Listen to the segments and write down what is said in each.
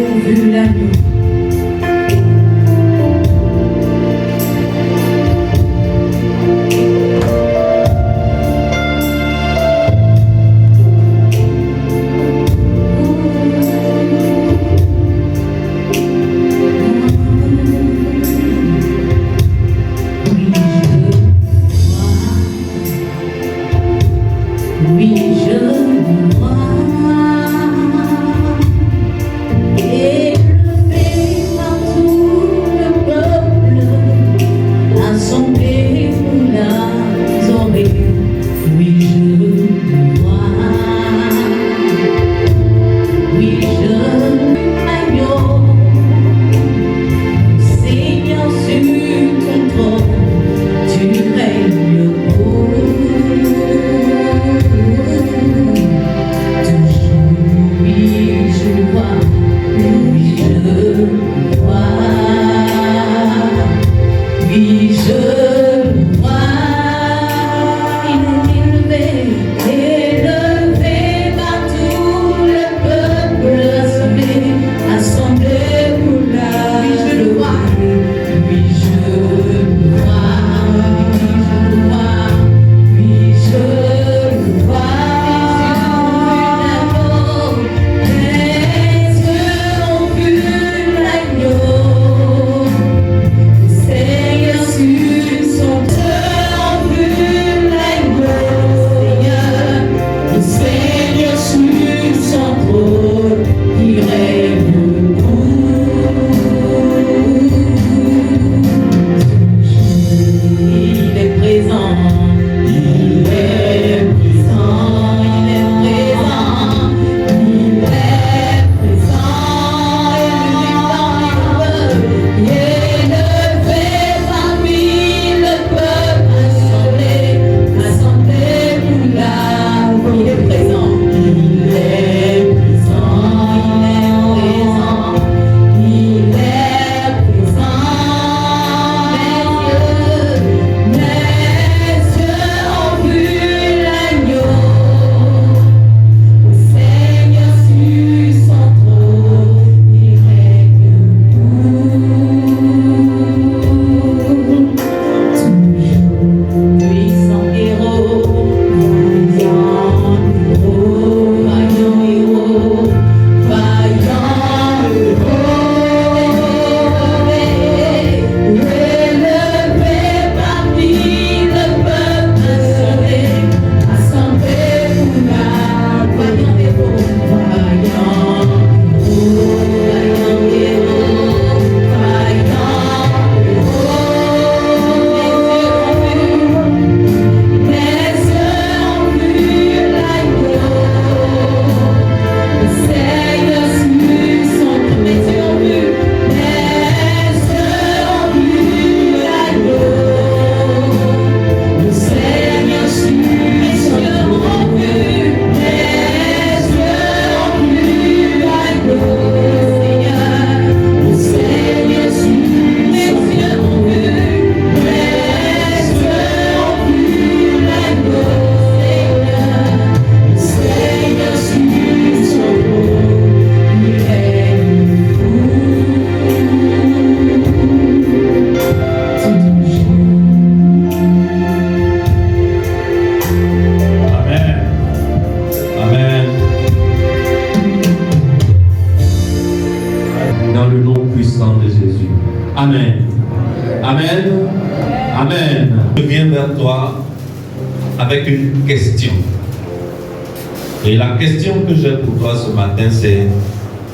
ont vu l'agneau. Oui, je le vois. Élevé par tout le peuple, assemblé pour l'adorer. Oui, je le vois. Oui, je l'agneau. Seigneur sur ton trône, tu règnes haut. Amen. Amen. Amen. Je viens vers toi avec une question. Et la question que j'ai pour toi ce matin, c'est: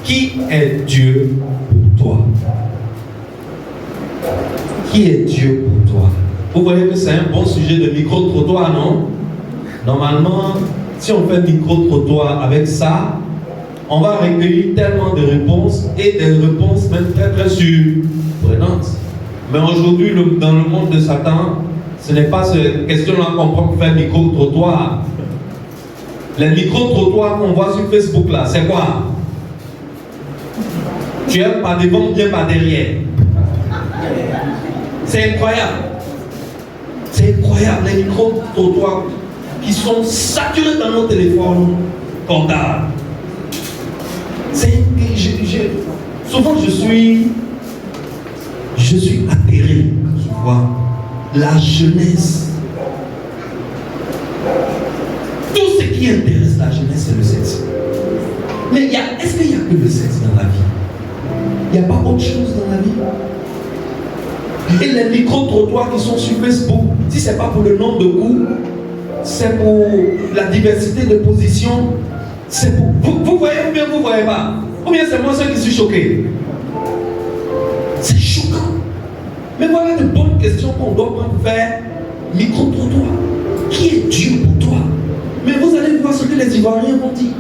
qui est Dieu pour toi? Qui est Dieu pour toi? Vous voyez que c'est un bon sujet de micro-trottoir, non? Normalement, si on fait micro-trottoir avec ça, on va recueillir tellement de réponses, et des réponses même très très surprenantes. Mais aujourd'hui, dans le monde de Satan, ce n'est pas cette question-là qu'on prend pour faire micro-trottoir. Les micro-trottoirs qu'on voit sur Facebook là, c'est quoi? Tu aimes pas devant, bien pas derrière. C'est incroyable. C'est incroyable, les micro-trottoirs qui sont saturés dans nos téléphones portables. C'est souvent je suis atterré quand je vois la jeunesse. Tout ce qui intéresse la jeunesse, c'est le sexe. Mais est-ce qu'il n'y a que le sexe dans la vie? Il n'y a pas autre chose dans la vie? Et les micro-trottoirs qui sont sur Facebook, si ce n'est pas pour le nombre de coups, c'est pour la diversité de positions, c'est pour... Vous voyez ou bien vous ne voyez pas? Ou bien c'est moi seul qui suis choqué? C'est choquant. Mais voilà de bonnes questions qu'on doit prendre vers micro-trottoir. Qui est Dieu pour toi? Mais vous allez voir ce que les Ivoiriens vont dire.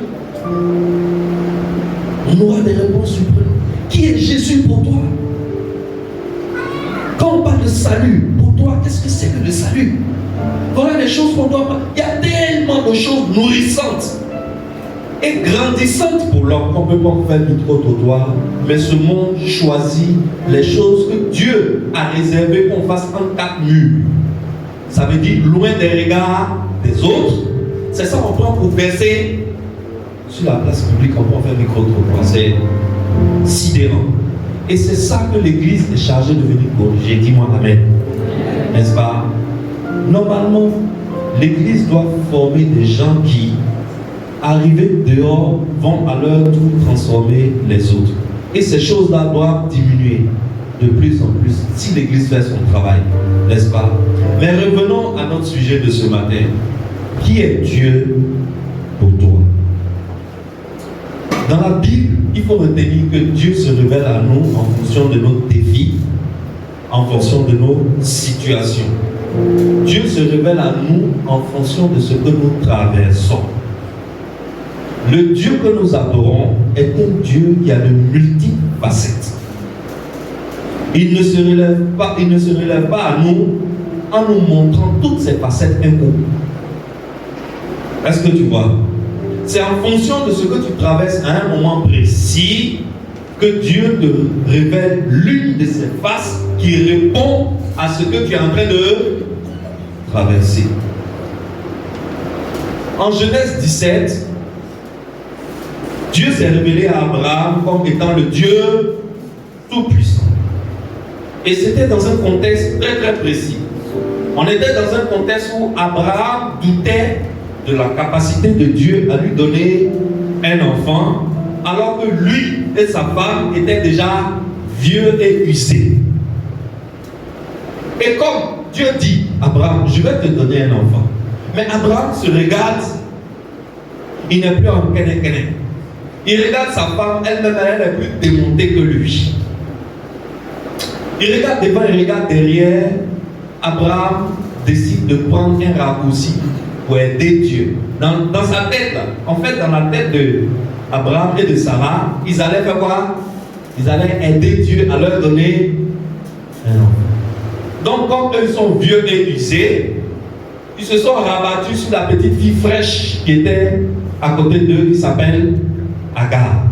On aura des réponses suprêmes. Qui est Jésus pour toi? Quand on parle de salut, pour toi, qu'est-ce que c'est que le salut? Voilà les choses qu'on doit... Il y a tellement de choses nourrissantes et grandissantes pour l'homme qu'on ne peut pas faire micro-trottoir. Mais ce monde choisit les choses que Dieu a réservées qu'on fasse en 4 murs. Ça veut dire loin des regards des autres. C'est ça qu'on prend pour verser sur la place publique, on peut faire micro-trottoir. C'est sidérant. Et c'est ça que l'Église est chargée de venir corriger. Dis-moi amen. N'est-ce pas? Normalement, l'Église doit former des gens qui, arrivés dehors, vont à leur tour transformer les autres. Et ces choses-là doivent diminuer de plus en plus si l'Église fait son travail. N'est-ce pas? Mais revenons à notre sujet de ce matin. Qui est Dieu pour toi? Dans la Bible, il faut retenir que Dieu se révèle à nous en fonction de nos défis, en fonction de nos situations. Dieu se révèle à nous en fonction de ce que nous traversons. Le Dieu que nous adorons est un Dieu qui a de multiples facettes. Il ne se relève pas à nous en nous montrant toutes ses facettes d'un coup. Est-ce que tu vois? C'est en fonction de ce que tu traverses à un moment précis que Dieu te révèle l'une de ses faces qui répond à ce que tu es en train de traverser. En Genèse 17, Dieu s'est révélé à Abraham comme étant le Dieu tout-puissant. Et c'était dans un contexte très très précis. On était dans un contexte où Abraham doutait de la capacité de Dieu à lui donner un enfant, alors que lui et sa femme étaient déjà vieux et usés. Et comme Dieu dit, Abraham, je vais te donner un enfant. Mais Abraham se regarde, il n'est plus en kene-kene. Il regarde sa femme, elle-même, elle est plus démontée que lui. Il regarde devant, il regarde derrière. Abraham décide de prendre un raccourci pour aider Dieu. Dans sa tête, là, en fait, dans la tête d'Abraham et de Sarah, ils allaient faire quoi? Ils allaient aider Dieu à leur donner un enfant. Donc, comme eux sont vieux et usés, ils se sont rabattus sur la petite fille fraîche qui était à côté d'eux, qui s'appelle Agar.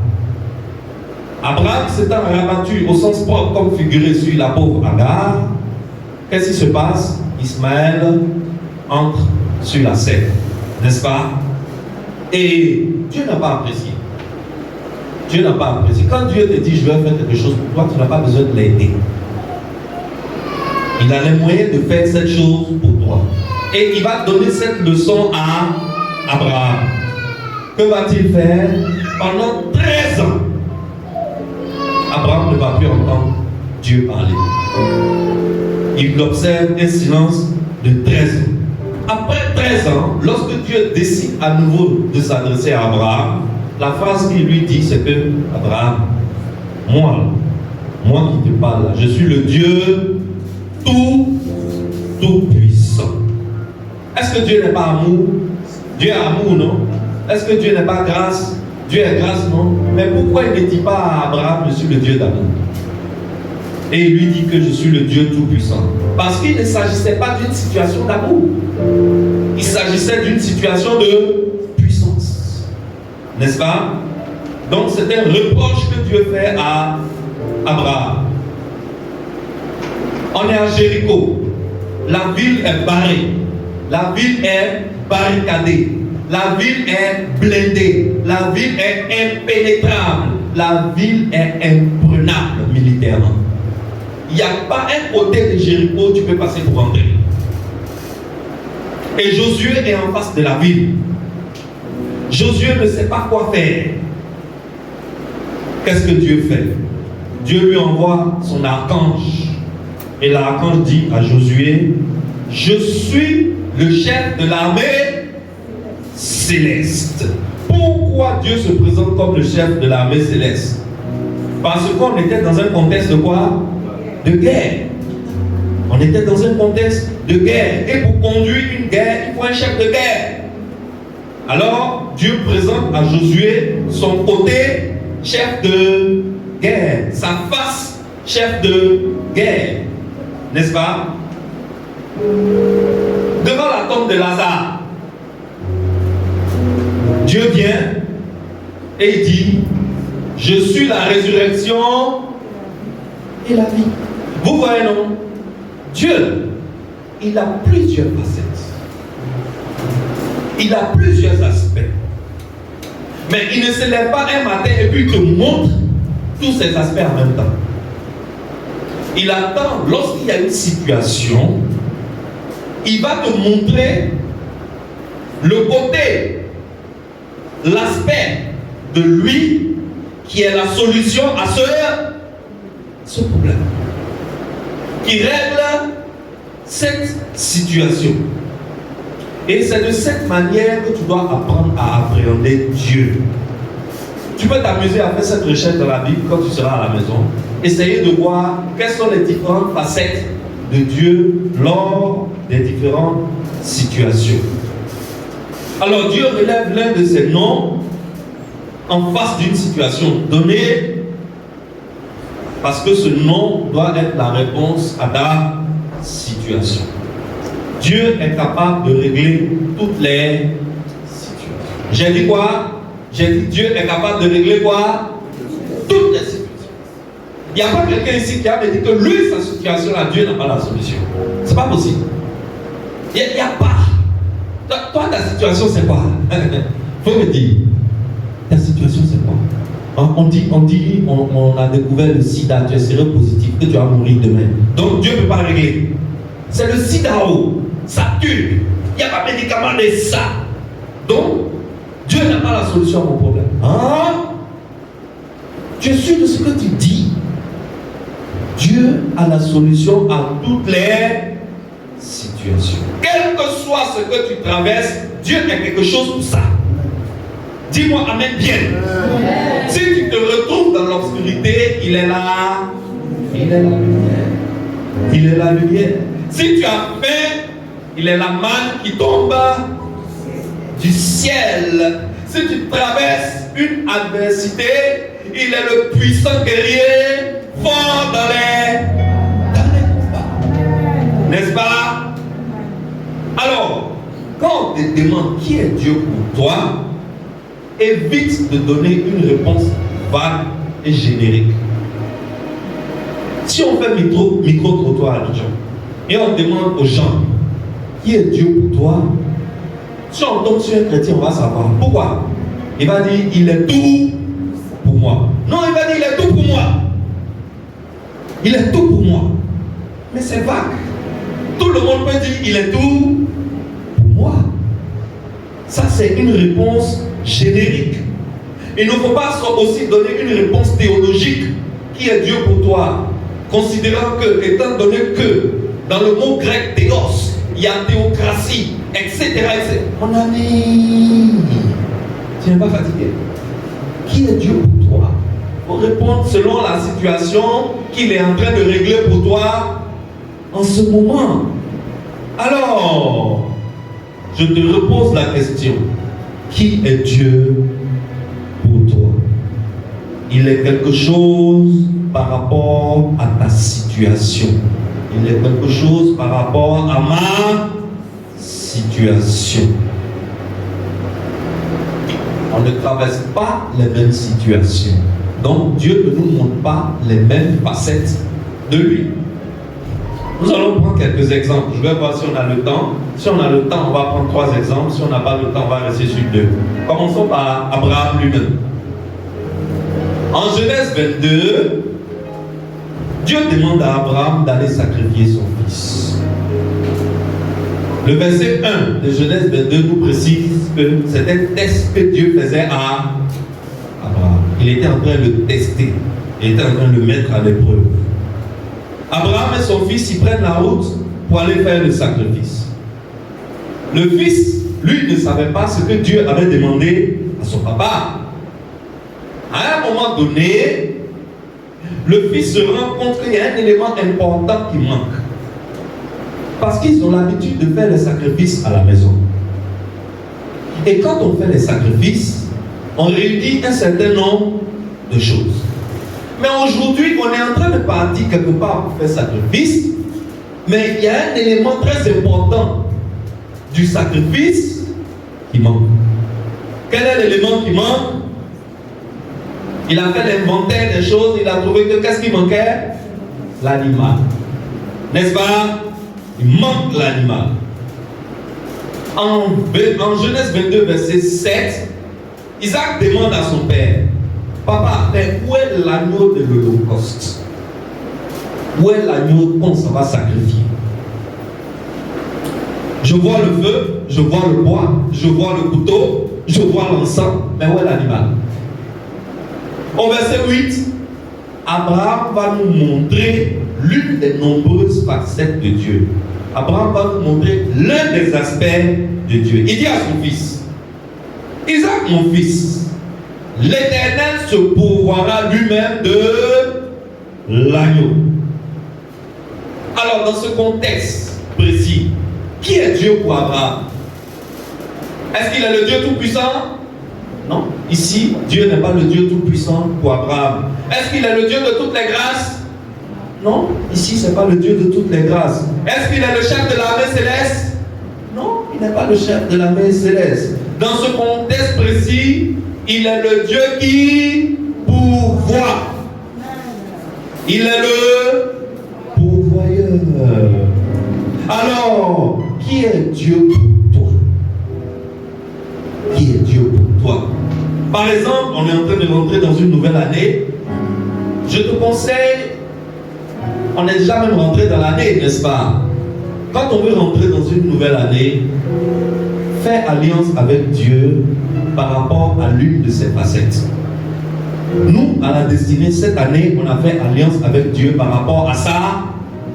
Abraham s'étant rabattu au sens propre comme figuré sur la pauvre Agar, qu'est-ce qui se passe? Ismaël entre sur la scène, n'est-ce pas? Et Dieu n'a pas apprécié. Dieu n'a pas apprécié. Quand Dieu te dit je vais faire quelque chose pour toi, tu n'as pas besoin de l'aider. Il a les moyens de faire cette chose pour toi. Et il va donner cette leçon à Abraham. Que va-t-il faire? Pendant 13 ans, Abraham ne va plus entendre Dieu parler. Il observe un silence de 13 ans. Après 13 ans, lorsque Dieu décide à nouveau de s'adresser à Abraham, la phrase qu'il lui dit, c'est que Abraham, moi qui te parle là, je suis le Dieu tout puissant. Est-ce que Dieu n'est pas amour? Dieu est amour, non? Est-ce que Dieu n'est pas grâce? Dieu est grâce, non? Mais pourquoi il ne dit pas à Abraham, je suis le Dieu d'amour? Et il lui dit que je suis le Dieu tout-puissant. Parce qu'il ne s'agissait pas d'une situation d'amour. Il s'agissait d'une situation de puissance. N'est-ce pas? Donc c'est un reproche que Dieu fait à Abraham. On est à Jéricho. La ville est barrée. La ville est barricadée. La ville est blindée. La ville est impénétrable. la ville est imprenable militairement. Il n'y a pas un côté de Jéricho où tu peux passer pour entrer. Et Josué est en face de la ville. Josué ne sait pas quoi faire. Qu'est-ce que Dieu fait? Dieu lui envoie son archange. Et l'archange dit à Josué, je suis le chef de l'armée céleste. Pourquoi Dieu se présente comme le chef de l'armée céleste? Parce qu'on était dans un contexte de quoi? De guerre. On était dans un contexte de guerre. Et pour conduire une guerre, il faut un chef de guerre. Alors, Dieu présente à Josué son côté chef de guerre, sa face chef de guerre. N'est-ce pas? Devant la tombe de Lazare, Dieu vient et il dit, je suis la résurrection et la vie. Vous voyez, non? Dieu, il a plusieurs facettes. Il a plusieurs aspects. Mais il ne se lève pas un matin et puis il te montre tous ces aspects en même temps. Il attend, lorsqu'il y a une situation, il va te montrer le côté, l'aspect de lui qui est la solution à ce problème, qui règle cette situation. Et c'est de cette manière que tu dois apprendre à appréhender Dieu. Tu peux t'amuser à faire cette recherche dans la Bible quand tu seras à la maison. Essayer de voir quelles sont les différentes facettes de Dieu lors des différentes situations. Alors Dieu relève l'un de ses noms en face d'une situation donnée, parce que ce nom doit être la réponse à ta situation. Dieu est capable de régler toutes les situations. J'ai dit quoi? J'ai dit Dieu est capable de régler quoi? Toutes les situations. Il n'y a pas quelqu'un ici qui a dit que lui, sa situation là, Dieu n'a pas la solution. C'est pas possible. Il n'y a pas. Toi, ta situation, c'est quoi? Faut me dire. Ta situation, c'est quoi? On a découvert le sida, tu es séropositif, que tu vas mourir demain. Donc Dieu ne peut pas régler. C'est le sida, ça tue. Il n'y a pas de médicament de ça. Donc, Dieu n'a pas la solution à mon problème. Hein? Tu es sûr de ce que tu dis? Dieu a la solution à toutes les situations. Quel que soit ce que tu traverses, Dieu a quelque chose pour ça. Dis-moi amen bien. Amen. Si tu te retrouves dans l'obscurité, il est là. Il est la lumière. Il est la lumière. Si tu as faim, il est la manne qui tombe du ciel. Si tu traverses une adversité, il est le puissant guerrier fort dans les combats. N'est-ce pas? Alors, quand on te demande qui est Dieu pour toi, évite de donner une réponse vague et générique. Si on fait micro-trottoir à Abidjan et on demande aux gens qui est Dieu pour toi, si on tombe sur un chrétien, on va savoir. Pourquoi? Il va dire il est tout pour moi. Non, il va dire il est tout pour moi. Il est tout pour moi. Mais c'est vague. Tout le monde peut dire il est tout pour moi. Ça, c'est une réponse générique. Il ne faut pas aussi donner une réponse théologique. Qui est Dieu pour toi? Considérant que, étant donné que dans le mot grec théos, il y a théocratie, etc. Mon ami, tu n'es pas fatigué. Qui est Dieu pour toi? Il faut répondre selon la situation qu'il est en train de régler pour toi en ce moment. Alors, je te repose la question. Qui est Dieu pour toi? Il est quelque chose par rapport à ta situation. Il est quelque chose par rapport à ma situation. On ne traverse pas les mêmes situations. Donc Dieu ne nous montre pas les mêmes facettes de lui. Nous allons prendre quelques exemples. Je vais voir si on a le temps. Si on a le temps, on va prendre 3 exemples. Si on n'a pas le temps, on va rester sur 2. Commençons par Abraham lui-même. En Genèse 22, Dieu demande à Abraham d'aller sacrifier son fils. Le verset 1 de Genèse 22 nous précise que c'était un test que Dieu faisait à Abraham. Il était en train de le tester. Il était en train de le mettre à l'épreuve. Abraham et son fils, ils prennent la route pour aller faire le sacrifice. Le fils, lui, ne savait pas ce que Dieu avait demandé à son papa. À un moment donné, le fils se rend compte qu'il y a un élément important qui manque. Parce qu'ils ont l'habitude de faire les sacrifices à la maison. Et quand on fait les sacrifices, on réunit un certain nombre de choses. Mais aujourd'hui, on est en train de partir quelque part pour faire sacrifice, mais il y a un élément très important du sacrifice qui manque. Quel est l'élément qui manque? Il a fait l'inventaire des choses, il a trouvé que qu'est-ce qui manquait? L'animal. N'est-ce pas? Il manque l'animal. En Genèse 22, verset 7, Isaac demande à son père, papa, mais où est l'agneau de l'Holocauste? Où est l'agneau qu'on s'en va sacrifier? Je vois le feu, je vois le bois, je vois le couteau, je vois l'encens, mais où est l'animal? Au verset 8, Abraham va nous montrer l'une des nombreuses facettes de Dieu. Abraham va nous montrer l'un des aspects de Dieu. Il dit à son fils, Isaac, mon fils, l'Éternel se pourvoira lui-même de l'agneau. Alors, dans ce contexte précis, qui est Dieu pour Abraham? Est-ce qu'il est le Dieu Tout-Puissant? Non. Ici, Dieu n'est pas le Dieu Tout-Puissant pour Abraham. Est-ce qu'il est le Dieu de toutes les grâces? Non. Ici, ce n'est pas le Dieu de toutes les grâces. Est-ce qu'il est le chef de l'armée céleste? Non, il n'est pas le chef de l'armée céleste. Dans ce contexte précis, il est le Dieu qui pourvoit. Il est le pourvoyeur. Alors, qui est Dieu pour toi? Qui est Dieu pour toi? Par exemple, on est en train de rentrer dans une nouvelle année. Je te conseille, on n'est déjà même rentré dans l'année, n'est-ce pas? Quand on veut rentrer dans une nouvelle année, fais alliance avec Dieu par rapport à l'une de ses facettes. Nous, à la destinée, cette année, on a fait alliance avec Dieu par rapport à sa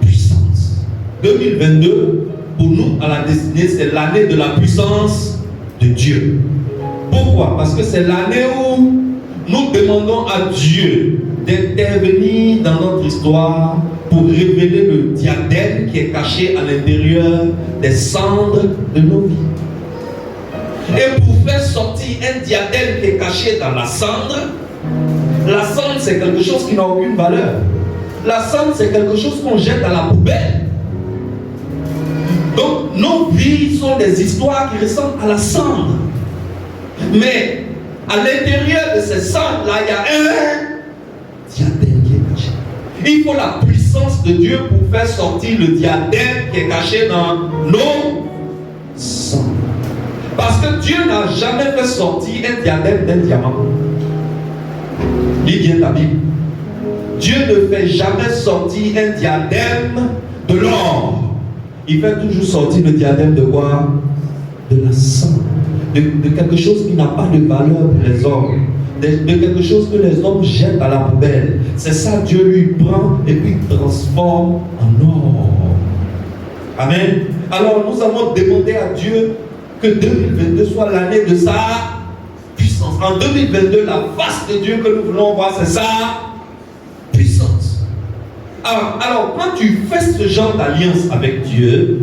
puissance. 2022, pour nous, à la destinée, c'est l'année de la puissance de Dieu. Pourquoi? Parce que c'est l'année où nous demandons à Dieu d'intervenir dans notre histoire pour révéler le diadème qui est caché à l'intérieur des cendres de nos vies. Et pour faire sortir un diadème qui est caché dans la cendre c'est quelque chose qui n'a aucune valeur. La cendre c'est quelque chose qu'on jette à la poubelle. Donc nos vies sont des histoires qui ressemblent à la cendre. Mais à l'intérieur de ces cendres-là, il y a un diadème qui est caché. Il faut la puissance de Dieu pour faire sortir le diadème qui est caché dans nos cendres. Parce que Dieu n'a jamais fait sortir un diadème d'un diamant. Lis bien ta Bible. Dieu ne fait jamais sortir un diadème de l'or. Il fait toujours sortir le diadème de quoi? De la cendre. De quelque chose qui n'a pas de valeur pour les hommes. De quelque chose que les hommes jettent à la poubelle. C'est ça, Dieu lui prend et puis transforme en or. Amen. Alors nous avons demandé à Dieu que 2022 soit l'année de sa puissance. En 2022, la face de Dieu que nous voulons voir, c'est sa puissance. Alors, quand tu fais ce genre d'alliance avec Dieu,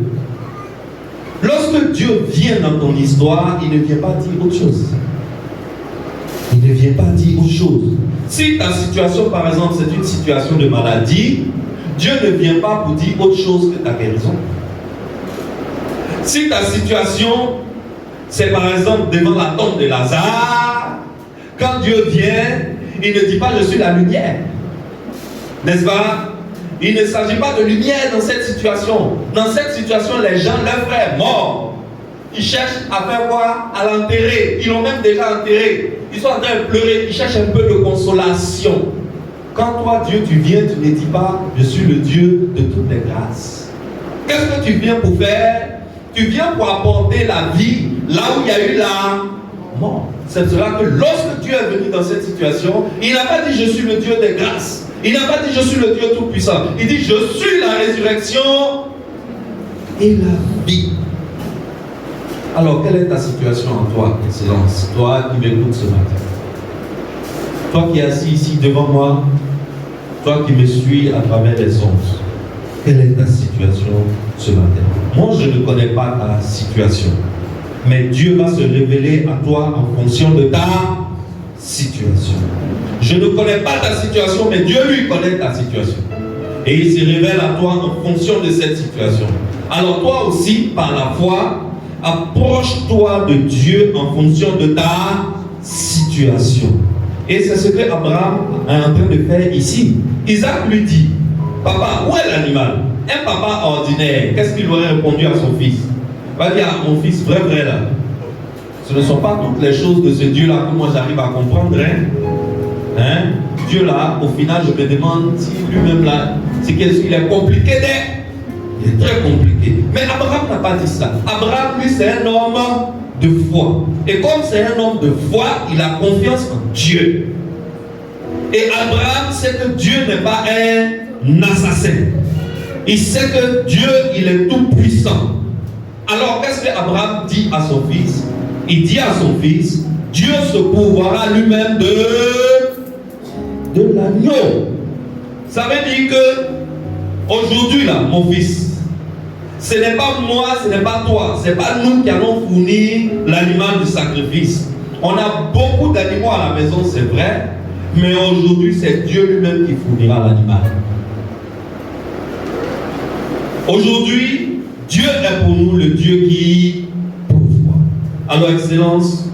lorsque Dieu vient dans ton histoire, il ne vient pas dire autre chose. Il ne vient pas dire autre chose. Si ta situation, par exemple, c'est une situation de maladie, Dieu ne vient pas pour dire autre chose que ta guérison. Si ta situation, c'est par exemple devant la tombe de Lazare, quand Dieu vient, il ne dit pas je suis la lumière. N'est-ce pas? Il ne s'agit pas de lumière dans cette situation. Dans cette situation, les gens, leur frère est mort. Ils cherchent à faire quoi? À l'enterrer. Ils l'ont même déjà enterré. ils sont en train de pleurer, ils cherchent un peu de consolation. Quand toi, Dieu, tu viens, tu ne dis pas, je suis le Dieu de toutes les grâces. Qu'est-ce que tu viens pour faire? Tu viens pour apporter la vie là où il y a eu la mort. C'est cela que lorsque Dieu est venu dans cette situation, il n'a pas dit je suis le Dieu des grâces. Il n'a pas dit je suis le Dieu tout-puissant. Il dit je suis la résurrection et la vie. Alors, quelle est ta situation en toi, Excellence? Toi qui m'écoutes ce matin. Toi qui es assis ici devant moi. Toi qui me suis à travers les ondes. Quelle est ta situation ce matin? Moi, je ne connais pas ta situation. Mais Dieu va se révéler à toi en fonction de ta situation. Je ne connais pas ta situation, mais Dieu lui connaît ta situation. Et il se révèle à toi en fonction de cette situation. Alors toi aussi, par la foi, approche-toi de Dieu en fonction de ta situation. Et c'est ce que Abraham est en train de faire ici. Isaac lui dit, papa, où est l'animal? Un papa ordinaire, qu'est-ce qu'il aurait répondu à son fils? Il va dire, mon fils, vrai là. Ce ne sont pas toutes les choses de ce Dieu-là que moi j'arrive à comprendre. Hein? Dieu-là, au final, je me demande si lui-même là, c'est qu'il est compliqué d'être. Il est très compliqué. Mais Abraham n'a pas dit ça. Abraham, lui, c'est un homme de foi. Et comme c'est un homme de foi, il a confiance en Dieu. Et Abraham sait que Dieu n'est pas un assassin. Il sait que Dieu, il est tout puissant. Alors, qu'est-ce que Abraham dit à son fils? Il dit à son fils, Dieu se pourvoira lui-même de l'agneau. Ça veut dire que aujourd'hui, là, mon fils, ce n'est pas moi, ce n'est pas toi, ce n'est pas nous qui allons fournir l'animal du sacrifice. On a beaucoup d'animaux à la maison, c'est vrai, mais aujourd'hui, c'est Dieu lui-même qui fournira l'animal. Aujourd'hui, Dieu est pour nous le Dieu qui pourvoit. Alors, Excellence,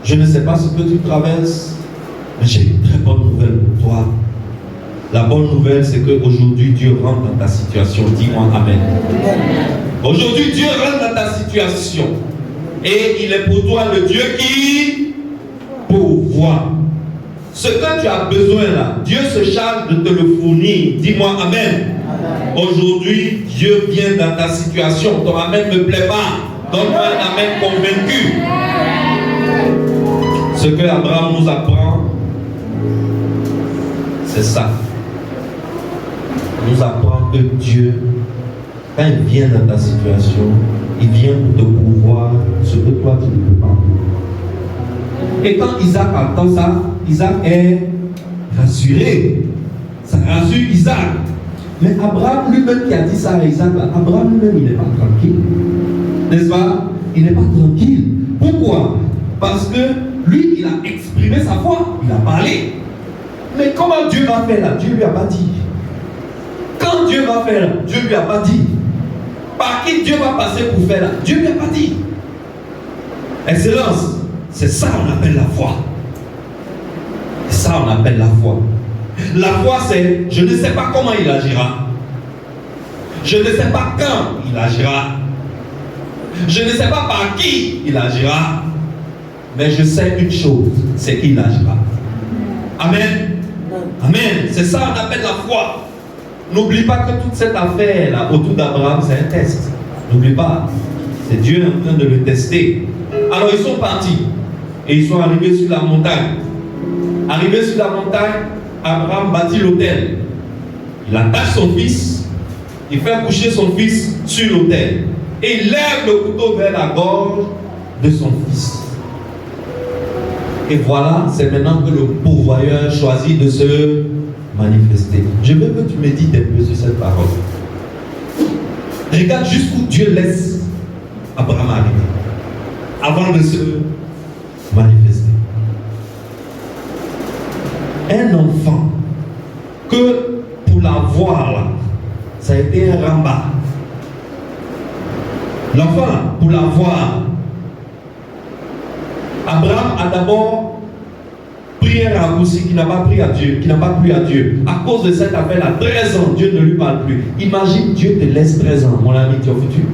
je ne sais pas ce que tu traverses, mais j'ai une très bonne nouvelle pour toi. La bonne nouvelle, c'est qu'aujourd'hui, Dieu rentre dans ta situation. Dis-moi Amen. Aujourd'hui, Dieu rentre dans ta situation. Et il est pour toi le Dieu qui pourvoit. Ce que tu as besoin là, Dieu se charge de te le fournir. Dis-moi Amen. Aujourd'hui, Dieu vient dans ta situation. Ton Amen ne me plaît pas. Donne-moi un Amen convaincu. Ce que Abraham nous apprend, c'est ça. Il nous apprend que Dieu, quand il vient dans ta situation, il vient pour te pourvoir ce que toi tu ne peux pas. Et quand Isaac entend ça, Isaac est rassuré. Ça rassure Isaac. Mais Abraham lui-même qui a dit ça à Isaac, Abraham lui-même il n'est pas tranquille. N'est-ce pas? Il n'est pas tranquille. Pourquoi? Parce que lui, il a exprimé sa foi. Il a parlé. Mais comment Dieu va faire là? Dieu ne lui a pas dit. Quand Dieu va faire là, Dieu ne lui a pas dit. Par qui Dieu va passer pour faire là? Dieu ne lui a pas dit. Excellence, c'est ça qu'on appelle la foi. C'est ça qu'on appelle la foi. La foi c'est, je ne sais pas comment il agira. Je ne sais pas quand il agira. Je ne sais pas par qui il agira. Mais je sais une chose, c'est qu'il agira. Amen. Amen. C'est ça qu'on appelle la foi. N'oublie pas que toute cette affaire-là autour d'Abraham, c'est un test. N'oublie pas. C'est Dieu en train de le tester. Alors ils sont partis. Et ils sont arrivés sur la montagne. Arrivés sur la montagne, Abraham bâtit l'autel. Il attache son fils. Il fait coucher son fils sur l'autel. Et il lève le couteau vers la gorge de son fils. Et voilà, c'est maintenant que le pourvoyeur choisit de se manifester. Je veux que tu médites un peu sur cette parole. Regarde jusqu'où Dieu laisse Abraham arriver avant de se manifester. Un enfant que pour la voir là, ça a été un ramba. L'enfant là, pour la voir, Abraham a d'abord pris un raccourci qui n'a pas pris à Dieu, qui n'a pas plu à Dieu. À cause de cette affaire à 13 ans, Dieu ne lui parle plus. Imagine, Dieu te laisse 13 ans, mon ami, tu es foutu.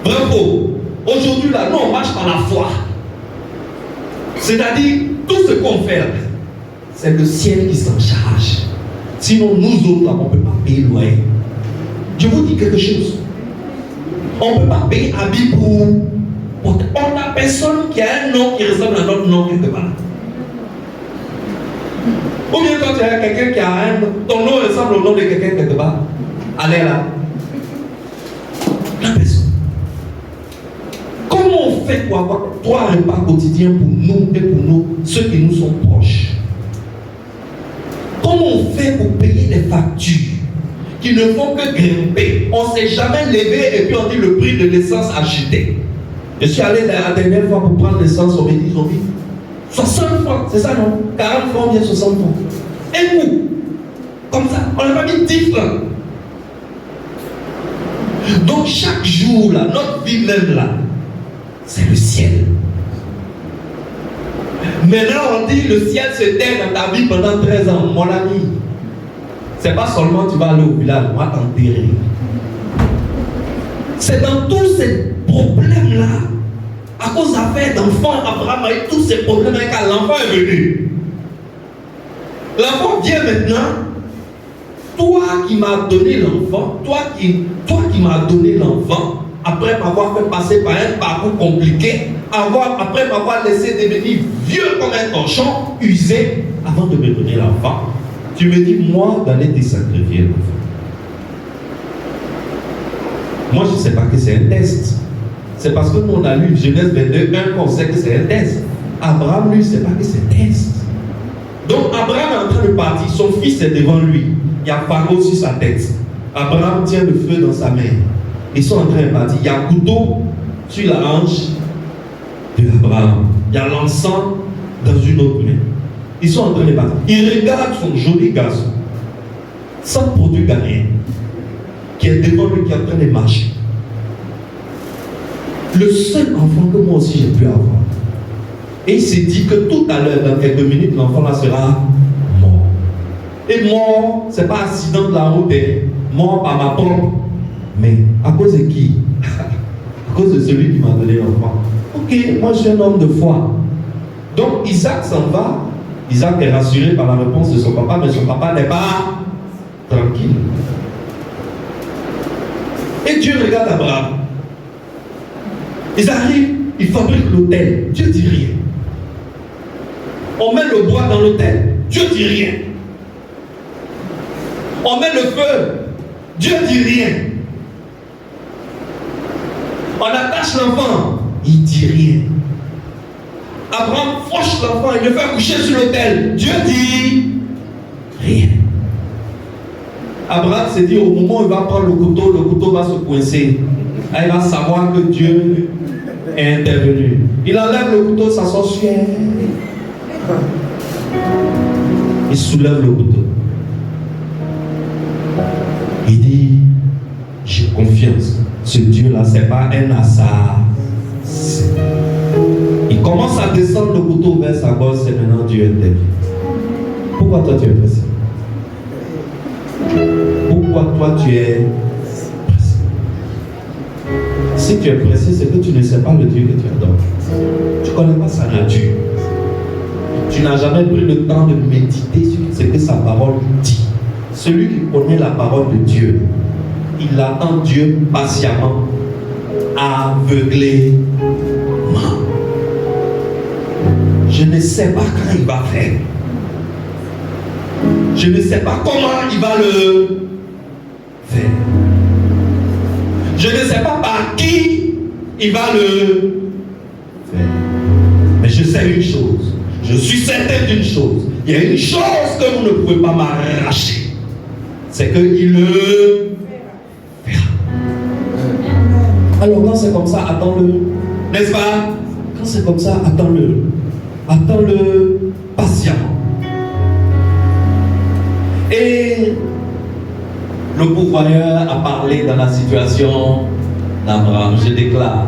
Bravo. Aujourd'hui là, nous on marche par la foi. C'est-à-dire, tout ce qu'on fait là, c'est le ciel qui s'en charge. Sinon, nous autres, là, on ne peut pas payer le loyer. Je vous dis quelque chose. On ne peut pas payer habit pour... On n'a personne qui a un nom qui ressemble à notre nom quelque part. Ou bien quand tu as quelqu'un qui a un nom, ton nom ressemble au nom de quelqu'un quelque part. Allez là. La personne. Comment on fait pour avoir 3 repas quotidiens pour nous et pour nous, ceux qui nous sont proches? Comment on fait pour payer les factures qui ne font que grimper? On ne s'est jamais levé et puis on dit le prix de l'essence a chuté. Je suis allé la dernière fois pour prendre l'essence, on m'a dit, ils ont dit 60 francs, c'est ça non? 40 francs, bien 60 francs. Un coup, comme ça, on n'a pas mis 10 francs. Donc chaque jour, là, notre vie même là, c'est le ciel. Maintenant, on dit le ciel se tait dans ta vie pendant 13 ans. Mon ami, c'est pas seulement tu vas aller au village, on va t'enterrer. C'est dans tous ces problèmes-là, à cause d'affaires d'enfants, Abraham a eu tous ces problèmes quand l'enfant est venu. L'enfant vient maintenant. Toi qui m'as donné l'enfant, toi qui m'as donné l'enfant, après m'avoir fait passer par un parcours compliqué, après m'avoir laissé devenir vieux comme un torchon, usé, avant de me donner l'enfant, tu me dis, moi, d'aller te sacrifier l'enfant. Moi, je ne sais pas que c'est un test. C'est parce que nous, on a lu Genèse 22, 1, qu'on sait que c'est un test. Abraham, lui, ne sait pas que c'est un test. Donc, Abraham est en train de partir, son fils est devant lui. Il y a Pharaon sur sa tête. Abraham tient le feu dans sa main. Ils sont en train de partir. Il y a un couteau sur la hanche d'Abraham. Il y a l'encens dans une autre main. Ils sont en train de partir. Il regarde son joli garçon, sans produit ghanéen, qui est devant lui, qui est en train de marcher. Le seul enfant que moi aussi j'ai pu avoir. Et il s'est dit que tout à l'heure, dans quelques minutes, l'enfant là sera mort. Et mort, ce n'est pas accident de la route, mort par ma pompe. Mais à cause de qui? À cause de celui qui m'a donné l'enfant. Ok, moi je suis un homme de foi. Donc Isaac s'en va. Isaac est rassuré par la réponse de son papa, mais son papa n'est pas tranquille. Et Dieu regarde Abraham. Ils arrivent, ils fabriquent l'autel. Dieu dit rien. On met le bois dans l'autel. Dieu dit rien. On met le feu. Dieu dit rien. On attache l'enfant. Il dit rien. Abraham fauche l'enfant. Il le fait coucher sur l'autel. Dieu dit rien. Abraham s'est dit, au moment où il va prendre le couteau va se coincer. Là, il va savoir que Dieu est intervenu. Il enlève le couteau, ça sort sur. Il soulève le couteau. Il dit, j'ai confiance. Ce Dieu-là, ce n'est pas un assassin. Il commence à descendre le couteau vers sa gorge et maintenant Dieu intervient. Pourquoi toi tu es pressé? Pourquoi toi tu es pressé? Si tu es pressé, c'est que tu ne sais pas le Dieu que tu adores. Tu ne connais pas sa nature. Tu n'as jamais pris le temps de méditer sur ce que sa parole dit. Celui qui connaît la parole de Dieu, il attend Dieu patiemment, aveuglément. Je ne sais pas quand il va faire. Je ne sais pas comment il va le faire. Je ne sais pas par qui il va le faire. Mais je sais une chose. Je suis certain d'une chose. Il y a une chose que vous ne pouvez pas m'arracher. C'est qu'il le fera. Alors quand c'est comme ça, attends-le. N'est-ce pas? Quand c'est comme ça, attends-le. Attends-le patiemment. Et le pourvoyeur a parlé dans la situation d'Abraham. Je déclare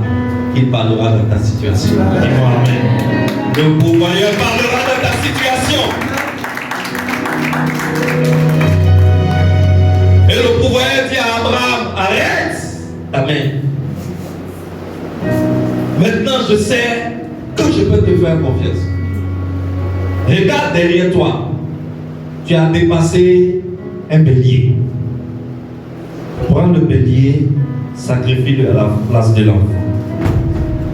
qu'il parlera dans ta situation. Dis-moi amen. Le pourvoyeur parlera dans ta situation. Et le pourvoyeur dit à Abraham, arrête ta main. Maintenant je sais que je peux te faire confiance. Regarde derrière toi. Tu as dépassé un bélier. Prends le bélier, sacrifie-le à la place de l'enfant.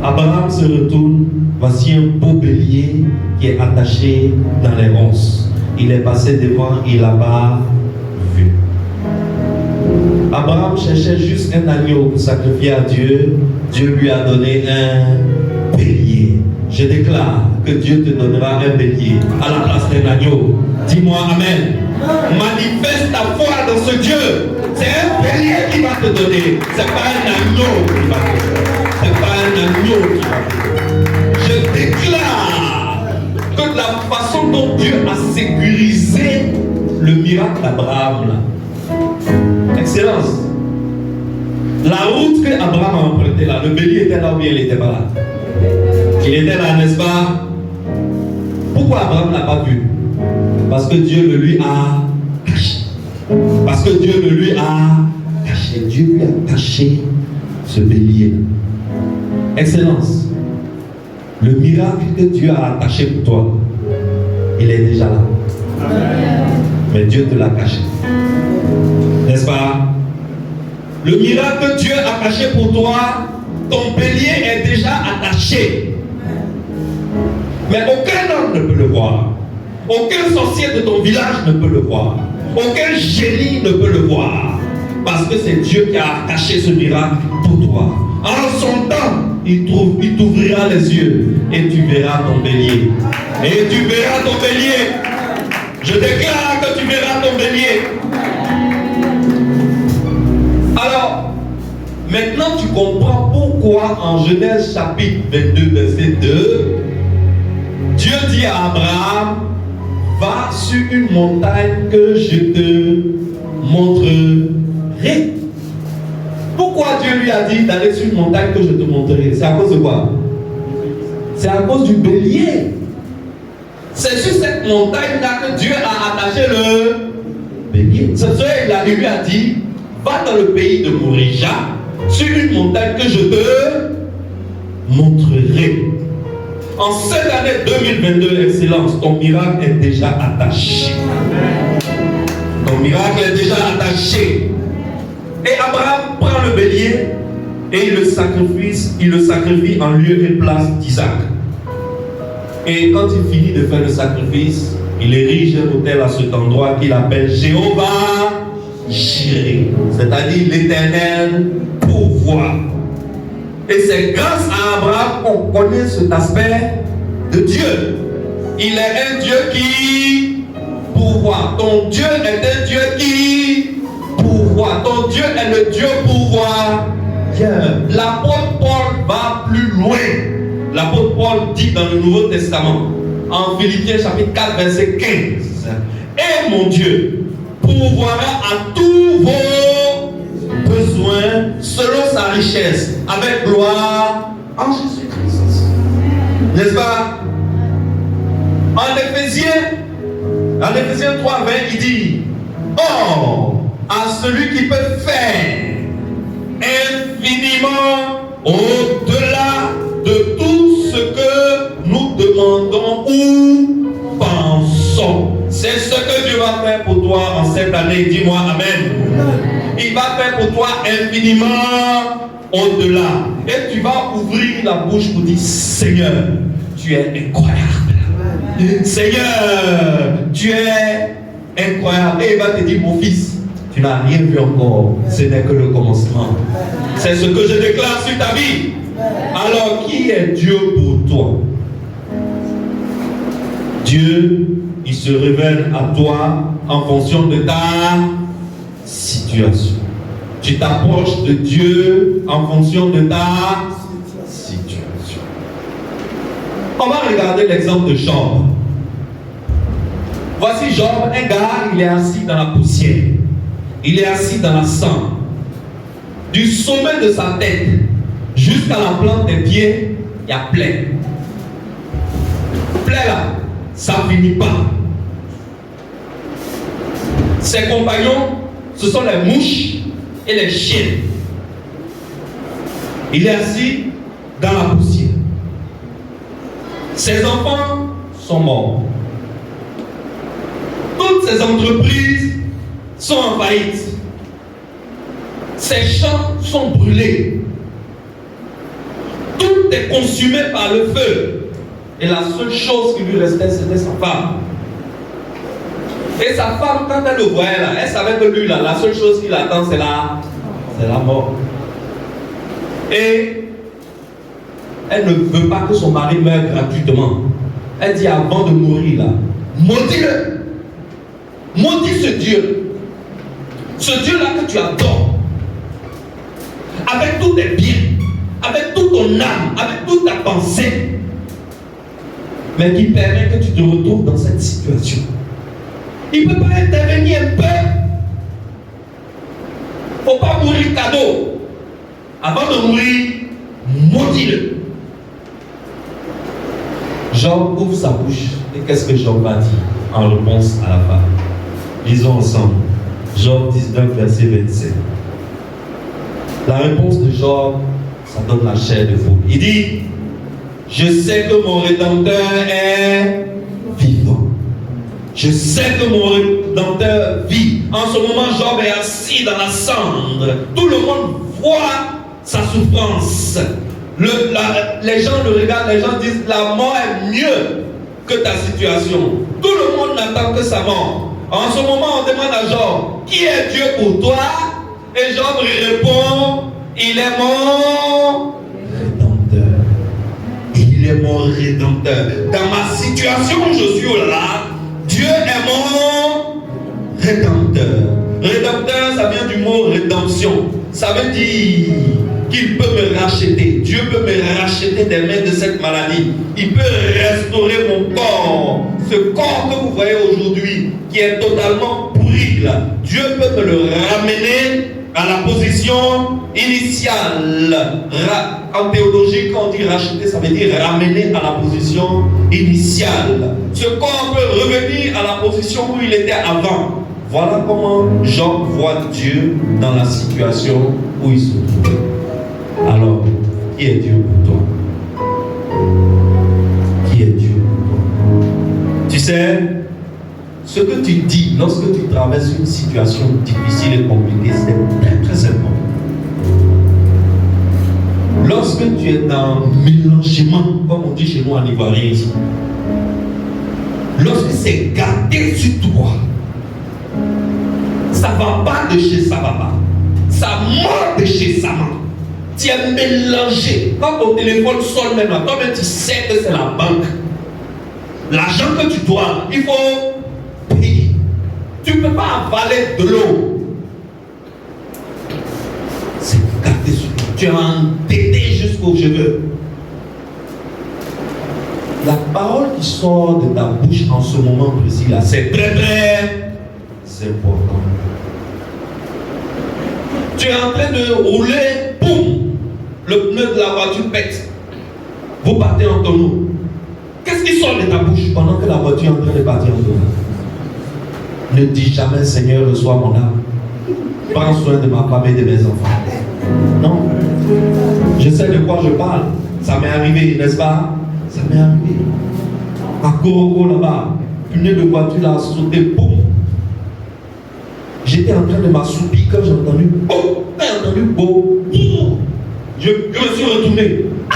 Abraham se retourne. Voici un beau bélier qui est attaché dans les ronces. Il est passé devant, il n'a pas vu. Abraham cherchait juste un agneau pour sacrifier à Dieu. Dieu lui a donné un bélier. Je déclare que Dieu te donnera un bélier à la place d'un agneau. Dis-moi Amen. Manifeste ta foi dans ce Dieu. C'est un bélier qui va te donner. C'est pas un agneau qui va te donner. C'est pas un agneau qui va te donner. Je déclare que la façon dont Dieu a sécurisé le miracle d'Abraham là. Excellence. La route que Abraham a empruntée là, le bélier était là ou bien il n'était pas là? Il était là, n'est-ce pas? Pourquoi Abraham n'a pas vu? Parce que Dieu le lui a caché. Parce que Dieu le lui a caché. Dieu lui a caché ce bélier. Excellence. Le miracle que Dieu a attaché pour toi, il est déjà là. Mais Dieu te l'a caché. N'est-ce pas? Le miracle que Dieu a caché pour toi, ton bélier est déjà attaché. Mais aucun homme ne peut le voir. Aucun sorcier de ton village ne peut le voir. Aucun génie ne peut le voir. Parce que c'est Dieu qui a caché ce miracle pour toi. En son temps, il t'ouvrira les yeux et tu verras ton bélier. Et tu verras ton bélier. Je déclare que tu verras ton bélier. Alors, maintenant tu comprends pourquoi en Genèse chapitre 22, verset 2, Dieu dit à Abraham, va sur une montagne que je te montrerai. Pourquoi Dieu lui a dit d'aller sur une montagne que je te montrerai? C'est à cause de quoi? C'est à cause du bélier. C'est sur cette montagne-là que Dieu a attaché le bélier. C'est ça qu'il lui a dit, va dans le pays de Morija, sur une montagne que je te montrerai. En cette année 2022, excellence, ton miracle est déjà attaché. Ton miracle est déjà attaché. Et Abraham prend le bélier et il le sacrifie en lieu et place d'Isaac. Et quand il finit de faire le sacrifice, il érige un autel à cet endroit qu'il appelle Jéhovah Jireh, c'est-à-dire l'Éternel pourvoit. Et c'est grâce à Abraham qu'on connaît cet aspect de Dieu. Il est un Dieu qui pourvoit. Ton Dieu est un Dieu qui pourvoit. Ton Dieu est le Dieu pourvoit. L'apôtre Paul va plus loin. L'apôtre Paul dit dans le Nouveau Testament, en Philippiens chapitre 4, verset 15, et mon Dieu pourvoira à tous vos besoins selon sa richesse, avec gloire en Jésus-Christ. N'est-ce pas? En Éphésiens 3, 20, il dit, or, à celui qui peut faire infiniment au-delà de tout ce que nous demandons ou pensons. C'est ce que Dieu va faire pour toi en cette année. Dis-moi Amen. Il va faire pour toi infiniment au-delà. Et tu vas ouvrir la bouche pour dire, Seigneur, tu es incroyable. Seigneur, tu es incroyable. Et il va te dire, mon fils, tu n'as rien vu encore. Ce n'est que le commencement. C'est ce que je déclare sur ta vie. Alors, qui est Dieu pour toi? Dieu, il se révèle à toi en fonction de ta situation. Tu t'approches de Dieu en fonction de ta situation. On va regarder l'exemple de Job. Voici Job, un gars, il est assis dans la poussière. Il est assis dans la cendre. Du sommet de sa tête jusqu'à la plante des pieds, il y a plaie. Plaie là, ça ne finit pas. Ses compagnons, ce sont les mouches et les chiens. Il est assis dans la poussière. Ses enfants sont morts. Toutes ces entreprises sont en faillite. Ces champs sont brûlés. Tout est consumé par le feu. Et la seule chose qui lui restait, c'était sa femme. Et sa femme, quand elle le voyait là, elle savait que lui là, la seule chose qui l'attend, c'est la mort. Et elle ne veut pas que son mari meure gratuitement. Elle dit avant de mourir là, maudis-le. Maudis ce Dieu. Ce Dieu-là que tu adores. Avec tous tes biens, avec toute ton âme, avec toute ta pensée. Mais qui permet que tu te retrouves dans cette situation. Il ne peut pas intervenir un peu. Il ne faut pas mourir cadeau. Avant de mourir, maudis-le. Job ouvre sa bouche. Et qu'est-ce que Job va dire en réponse à la femme? Lisons ensemble. Job 19, verset 27. La réponse de Job, ça donne la chair de fou. Il dit, je sais que mon Rédempteur est vivant. Je sais que mon Rédempteur vit. En ce moment, Job est assis dans la cendre. Tout le monde voit sa souffrance. Les gens le regardent, les gens disent, la mort est mieux que ta situation. Tout le monde n'attend que sa mort. En ce moment, on demande à Job, qui est Dieu pour toi? Et Job répond, il est mon Rédempteur. Il est mon Rédempteur. Dans ma situation où je suis là, Dieu est mon Rédempteur. Rédempteur, ça vient du mot rédemption. Ça veut dire qu'il peut me racheter. Dieu peut me racheter des mains de cette maladie. Il peut restaurer mon corps. Ce corps que vous voyez aujourd'hui, qui est totalement pourri là, Dieu peut me le ramener à la position initiale. En théologie, quand on dit racheter, ça veut dire ramener à la position initiale. Ce corps peut revenir à la position où il était avant. Voilà comment Job voit Dieu dans la situation où il se trouve. Alors, qui est Dieu pour toi? Qui est Dieu pour toi? Tu sais, ce que tu dis lorsque tu traverses une situation difficile et compliquée, c'est très très important. Lorsque tu es dans mélangement, comme on dit chez nous en Ivoirien ici, lorsque c'est gardé sur toi, ça ne va pas de chez ça va pas. Ça mord de chez ça mord. Tu es mélangé. Quand ton téléphone sonne maintenant, toi-même tu sais que c'est la banque. L'argent que tu dois, il faut payer. Tu ne peux pas avaler de l'eau. C'est gardé sur toi. Tu es endetté jusqu'aux cheveux. La parole qui sort de ta bouche en ce moment précis là, c'est très très important. Tu es en train de rouler, boum, le pneu de la voiture pète. Vous partez en tonneau. Qu'est-ce qui sort de ta bouche pendant que la voiture est en train de partir en tonneau? Ne dis jamais, Seigneur, reçois mon âme. Prends soin de ma femme et de mes enfants. Non. Je sais de quoi je parle. Ça m'est arrivé, n'est-ce pas? Ça m'est arrivé. À Koroko là-bas, pneu de voiture là a sauté, boum. J'étais en train de m'assoupir quand j'ai entendu oh, j'ai entendu beau. Je me suis retourné. Ah,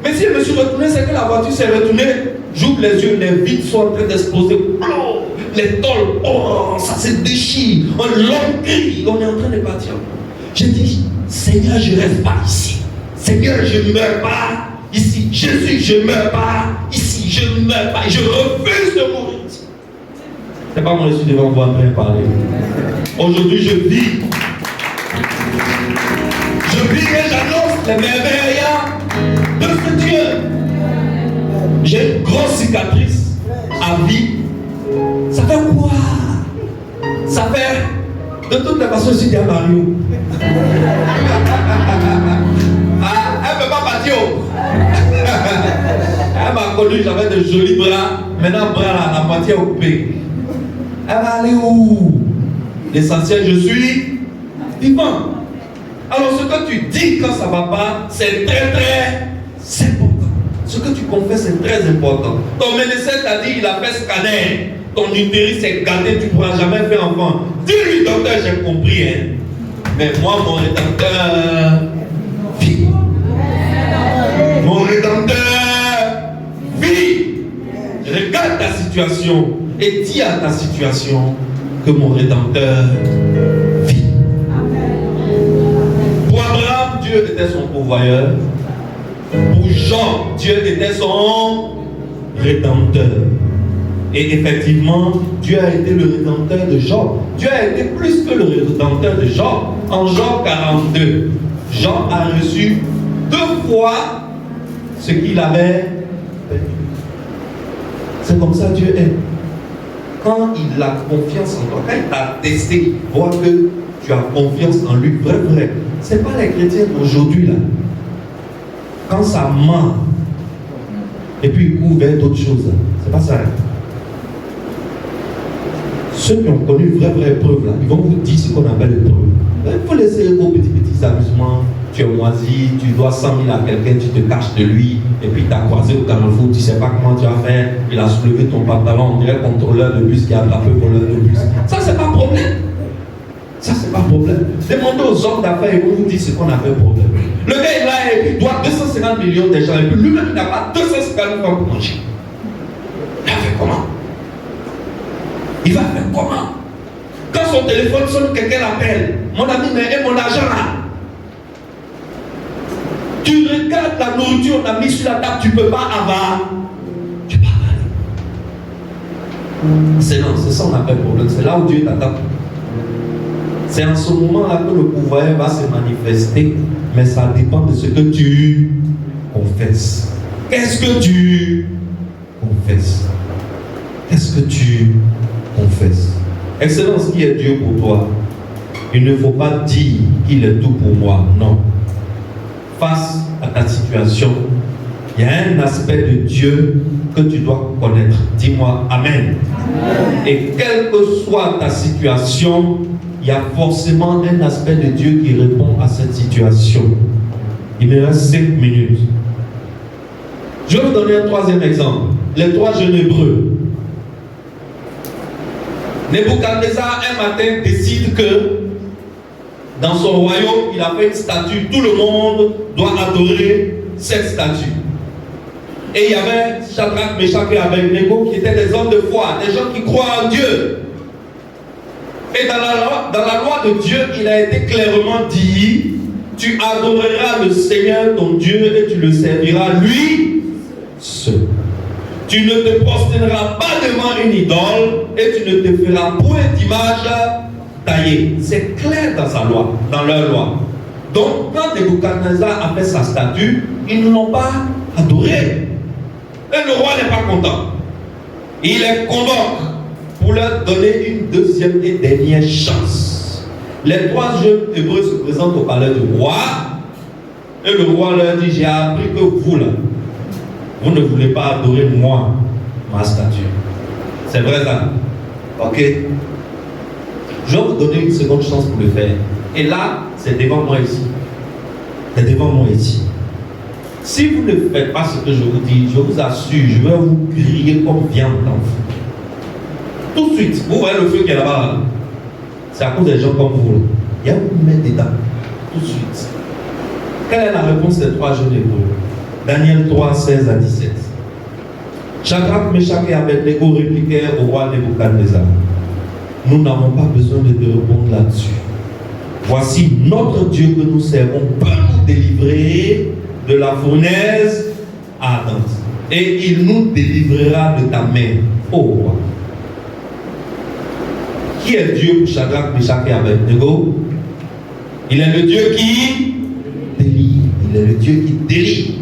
mais si je me suis retourné, c'est que la voiture s'est retournée. J'ouvre les yeux, les vitres sont en train d'exploser. Oh, les tôles, oh, ça se déchire. Un long cri, on est en train de partir. J'ai dit, Seigneur, je ne reste pas ici. Seigneur, je ne meurs pas ici. Jésus, je ne meurs pas ici. Je ne meurs pas. Je refuse de mourir ici. Ce n'est pas moi, je suis devant vous en train de parler. Aujourd'hui, je vis. Je vis et j'annonce les merveilles de ce Dieu. J'ai une grosse cicatrice à vie. Ça fait quoi? Ça fait. De toutes les façons, je suis dit à Mario. Ah, elle ne peut pas partir. Elle m'a connu, j'avais de jolis bras. Maintenant, bras là, la moitié occupée. Elle va aller où? L'essentiel, je suis vivant. Alors, ce que tu dis quand ça ne va pas, c'est très très important. Ce que tu confesses, c'est très important. Ton médecin t'a dit, il a fait scanner. ton utérus est gâté, tu ne pourras jamais faire enfant. Dis-lui, docteur, j'ai compris, hein. Mais moi, mon rédempteur vit. Mon rédempteur vit. Regarde ta situation et dis à ta situation que mon rédempteur vit. Pour Abraham, Dieu était son pourvoyeur. Pour Jean, Dieu était son rédempteur. Et effectivement, Dieu a été le rédempteur de Jean. Dieu a été plus que le rédempteur de Jean. En Jean 42, Jean a reçu 2 fois ce qu'il avait perdu. C'est comme ça Dieu est. Quand il a confiance en toi, quand il t'a testé, voit que tu as confiance en lui, vrai. Ce n'est pas les chrétiens d'aujourd'hui là. Quand ça ment, et puis il court vers d'autres choses, c'est pas ça. Ceux qui ont connu vraie preuve là, ils vont vous dire ce qu'on appelle les preuves. Il faut laisser vos petits amusements. Tu es moisi, tu dois 100 000 à quelqu'un, tu te caches de lui, et puis tu as croisé au carrefour, tu ne sais pas comment tu as fait, il a soulevé ton pantalon, on dirait contrôleur de bus qui a attrapé voleur de bus. Ça, c'est pas problème. Ça, c'est pas problème. Demandez aux hommes d'affaires, ils vont vous dire ce qu'on appelle problème. Le gars est là et puis il doit 250 millions de gens, et puis lui-même, il n'a pas 250 millions pour manger. Il va faire comment? Il va faire comment? Quand son téléphone sonne, quelqu'un l'appelle. Mon ami, mais mon argent là? Tu regardes la nourriture qu'on a mis sur la table, tu ne peux pas avoir. Tu peux pas avaler. C'est ça qu'on appelle problème. C'est là où Dieu t'attend. C'est en ce moment-là que le pouvoir va se manifester, mais ça dépend de ce que tu confesses. Qu'est-ce que tu confesses? Qu'est-ce que tu confesses? Excellence, qui est Dieu pour toi? Il ne faut pas dire qu'il est tout pour moi. Non. Face à ta situation, il y a un aspect de Dieu que tu dois connaître. Dis-moi Amen. Et quelle que soit ta situation, il y a forcément un aspect de Dieu qui répond à cette situation. Il me reste 5 minutes. Je vais vous donner un 3e exemple. Les 3 jeunes Hébreux. Nebuchadnezzar, un matin, décide que dans son royaume, il a fait une statue. Tout le monde doit adorer cette statue. Et il y avait Shadrach, Meshach et Abednego qui étaient des hommes de foi, des gens qui croient en Dieu. Et dans la loi de Dieu, il a été clairement dit: tu adoreras le Seigneur ton Dieu et tu le serviras lui seul. Tu ne te prosterneras pas devant une idole et tu ne te feras point d'image taillée. C'est clair dans sa loi, dans leur loi. Donc, quand Nebuchadnezzar a fait sa statue, ils ne l'ont pas adoré. Et le roi n'est pas content. Il les convoque pour leur donner une 2e et dernière chance. Les 3 jeunes Hébreux se présentent au palais du roi. Et le roi leur dit: j'ai appris que vous là, vous ne voulez pas adorer moi, ma statue. C'est vrai ça? Ok. Je vais vous donner une seconde chance pour le faire. Et là, c'est devant moi ici. C'est devant moi ici. Si vous ne faites pas ce que je vous dis, je vous assure, je vais vous griller comme viande dans le feu. Tout de suite, vous voyez le feu qui est là-bas. C'est à cause des gens comme vous. Il y a vous mettre dedans. Tout de suite. Quelle est la réponse des 3 jeunes Hébreux? Daniel 3, 16 à 17. Shadrach, Meshach et Abednego répliquèrent au roi Nebuchadnezzar: nous n'avons pas besoin de te répondre là-dessus. Voici notre Dieu que nous servons peut nous délivrer de la fournaise ardente. Et il nous délivrera de ta main, ô roi. Qui est Dieu pour Shadrach, Meshach et Abednego? Il est le Dieu qui délivre. Il est le Dieu qui délivre.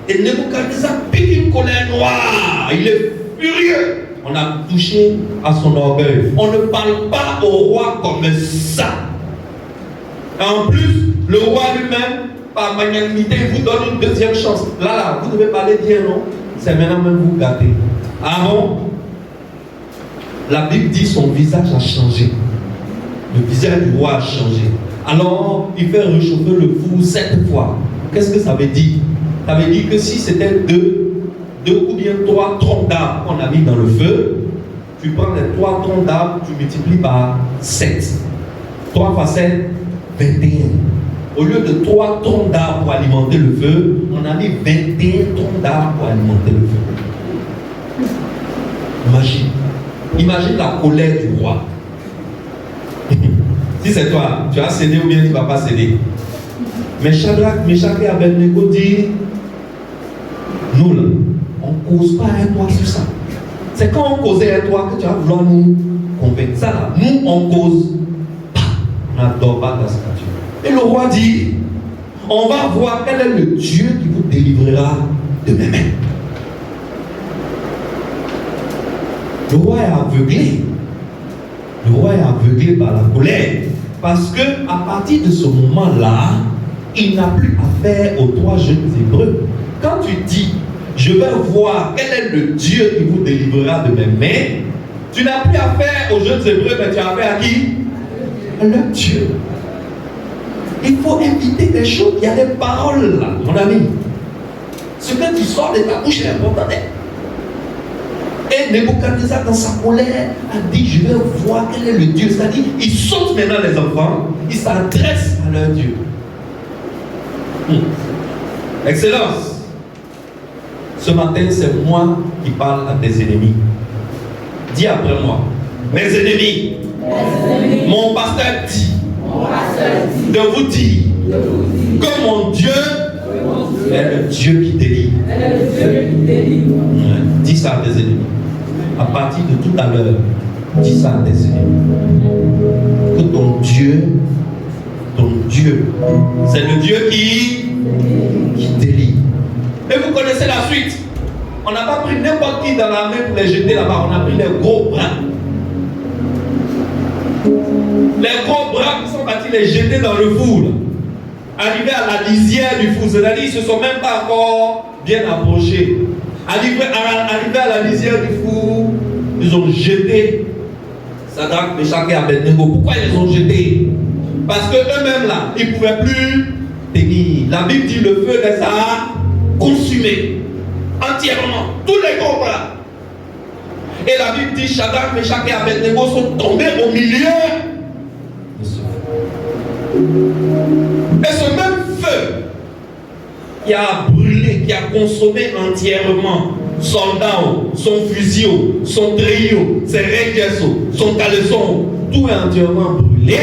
Et Nebuchadnezzar pique une colère noire. Il est furieux. On a touché à son orgueil. On ne parle pas au roi comme ça. En plus, le roi lui-même, par magnanimité, vous donne une 2e chance. Là, vous devez parler bien, non? C'est maintenant même vous gâter. Ah bon? La Bible dit son visage a changé. Le visage du roi a changé. Alors, il fait réchauffer le four 7 fois. Qu'est-ce que ça veut dire? Ça veut dire que si c'était 2 ou bien 3 troncs d'arbres qu'on a mis dans le feu, tu prends les 3 troncs d'arbres, tu multiplies par 7. 3 fois 7, 21. Au lieu de 3 troncs d'arbres pour alimenter le feu, on a mis 21 troncs d'arbres pour alimenter le feu. Imagine. Imagine la colère du roi. Si c'est toi, tu vas céder ou bien tu ne vas pas céder. Mais Shadrach, Meshach et Abednego dit, nous là, on ne cause pas un toit sur ça. C'est quand on causait un toit que tu vas vouloir nous convaincre. Ça là, nous on cause pas. On n'adore pas ta statue. Et le roi dit, on va voir quel est le Dieu qui vous délivrera de mes mains. Le roi est aveuglé. Le roi est aveuglé par la colère. Parce que à partir de ce moment-là, il n'a plus affaire aux 3 jeunes Hébreux. Quand tu dis, je vais voir quel est le Dieu qui vous délivrera de mes mains, tu n'as plus affaire aux jeunes Hébreux, mais tu as affaire à qui? À leur Dieu. Il faut éviter des choses. Il y a des paroles là, mon ami. Ce que tu sors de ta bouche est important. Et Nebuchadnezzar, dans sa colère, a dit, je vais voir quel est le Dieu. C'est-à-dire, il saute maintenant les enfants, il s'adresse à leur Dieu. Excellence. Ce matin, c'est moi qui parle à tes ennemis. Dis après moi. Mes ennemis. Mon pasteur dit de vous dire que mon Dieu est le Dieu qui délivre. Dis ça à tes ennemis. À partir de tout à l'heure, dis ça à tes ennemis. Que ton Dieu, c'est le Dieu qui délivre. Et vous connaissez la suite. On n'a pas pris n'importe qui dans la main pour les jeter là-bas. On a pris les gros bras. Les gros bras qui sont partis les jeter dans le four. Arrivés à la lisière du four. C'est-à-dire qu'ils ne se sont même pas encore bien approchés. Arrivés à la lisière du four, ils ont jeté Shadrach, Meshach et Abednego. Pourquoi ils les ont jetés? Parce qu'eux-mêmes là, ils ne pouvaient plus tenir. La Bible dit le feu les a consumés entièrement. Tous les gros bras. Et la Bible dit Shadrach, Meshach et Abednego sont tombés au milieu de ce feu. Et ce même feu qui a brûlé, qui a consommé entièrement son dao, son fusil, son treillis, ses régresses, son caleçon, tout est entièrement brûlé.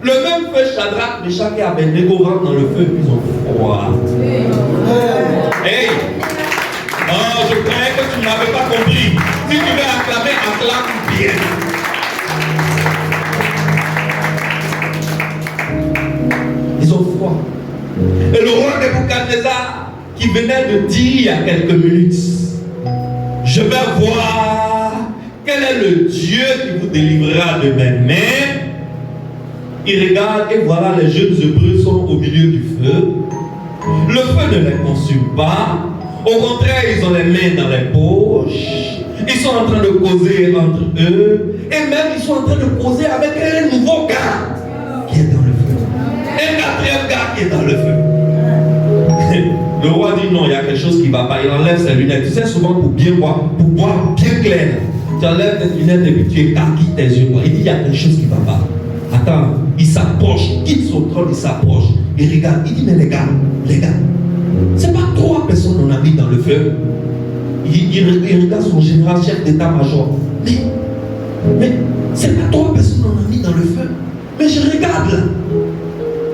Le même feu Shadrach, Meshach et Abednego rentrent dans le feu, ils ont froid. Hey! Oh, je croyais que tu n'avais pas compris. Si tu veux acclamer, acclame bien. Ils ont froid. Et le roi Nebuchadnezzar, qui venait de dire il y a quelques minutes, je vais voir quel est le Dieu qui vous délivrera de mes mains. Il regarde et voilà, les jeunes Hébreux sont au milieu du feu. Le feu ne les consume pas. Au contraire, ils ont les mains dans les poches. Ils sont en train de causer entre eux. Et même, ils sont en train de causer avec un nouveau gars qui est dans le feu. Un quatrième gars qui est dans le feu. Le roi dit non, il y a quelque chose qui ne va pas. Il enlève ses lunettes. Tu sais, souvent pour bien voir, pour voir bien clair, tu enlèves tes lunettes et puis tu écarquilles tes yeux. Il dit il y a quelque chose qui ne va pas. Attends, il s'approche, quitte son trône, il s'approche. Il regarde, il dit mais les gars, c'est pas 3 personnes qu'on a mis dans le feu. Il regarde son général, chef d'état-major. Mais c'est pas 3 personnes qu'on a mis dans le feu. Mais je regarde là.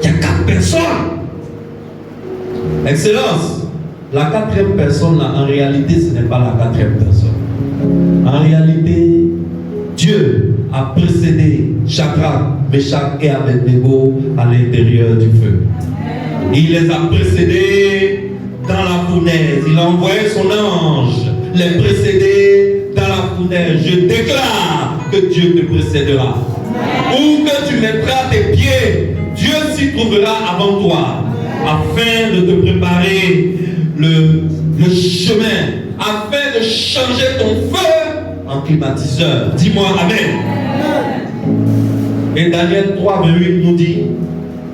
Il y a 4 personnes. Excellence. La 4e personne là, en réalité, ce n'est pas la 4e personne. En réalité, Dieu a précédé Shadrach, Meshach et Abednego à l'intérieur du feu. Il les a précédés dans la fournaise. Il a envoyé son ange les précéder dans la fournaise. Je déclare que Dieu te précédera. Où que tu mettras tes pieds, Dieu s'y trouvera avant toi, afin de te préparer le chemin, afin de changer ton feu en climatiseur. Dis-moi Amen. Et Daniel 3, 28 nous dit,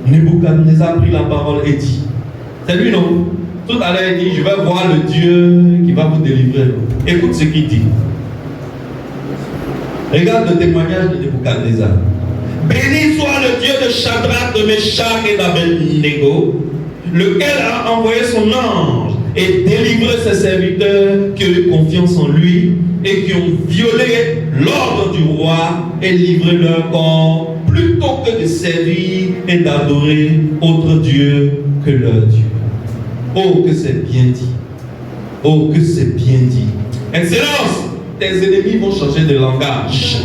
Nebuchadnezzar prit la parole et dit, c'est lui non? Tout à l'heure il dit, je vais voir le Dieu qui va vous délivrer. Écoute ce qu'il dit. Regarde le témoignage de Nebuchadnezzar. Béni soit le Dieu de Shadrach, de Meshach et d'Abednego, lequel a envoyé son ange et délivré ses serviteurs qui ont eu confiance en lui et qui ont violé l'ordre du roi et livré leur corps plutôt que de servir et d'adorer autre Dieu que leur Dieu. Oh, que c'est bien dit. Oh, que c'est bien dit. Excellence, tes ennemis vont changer de langage.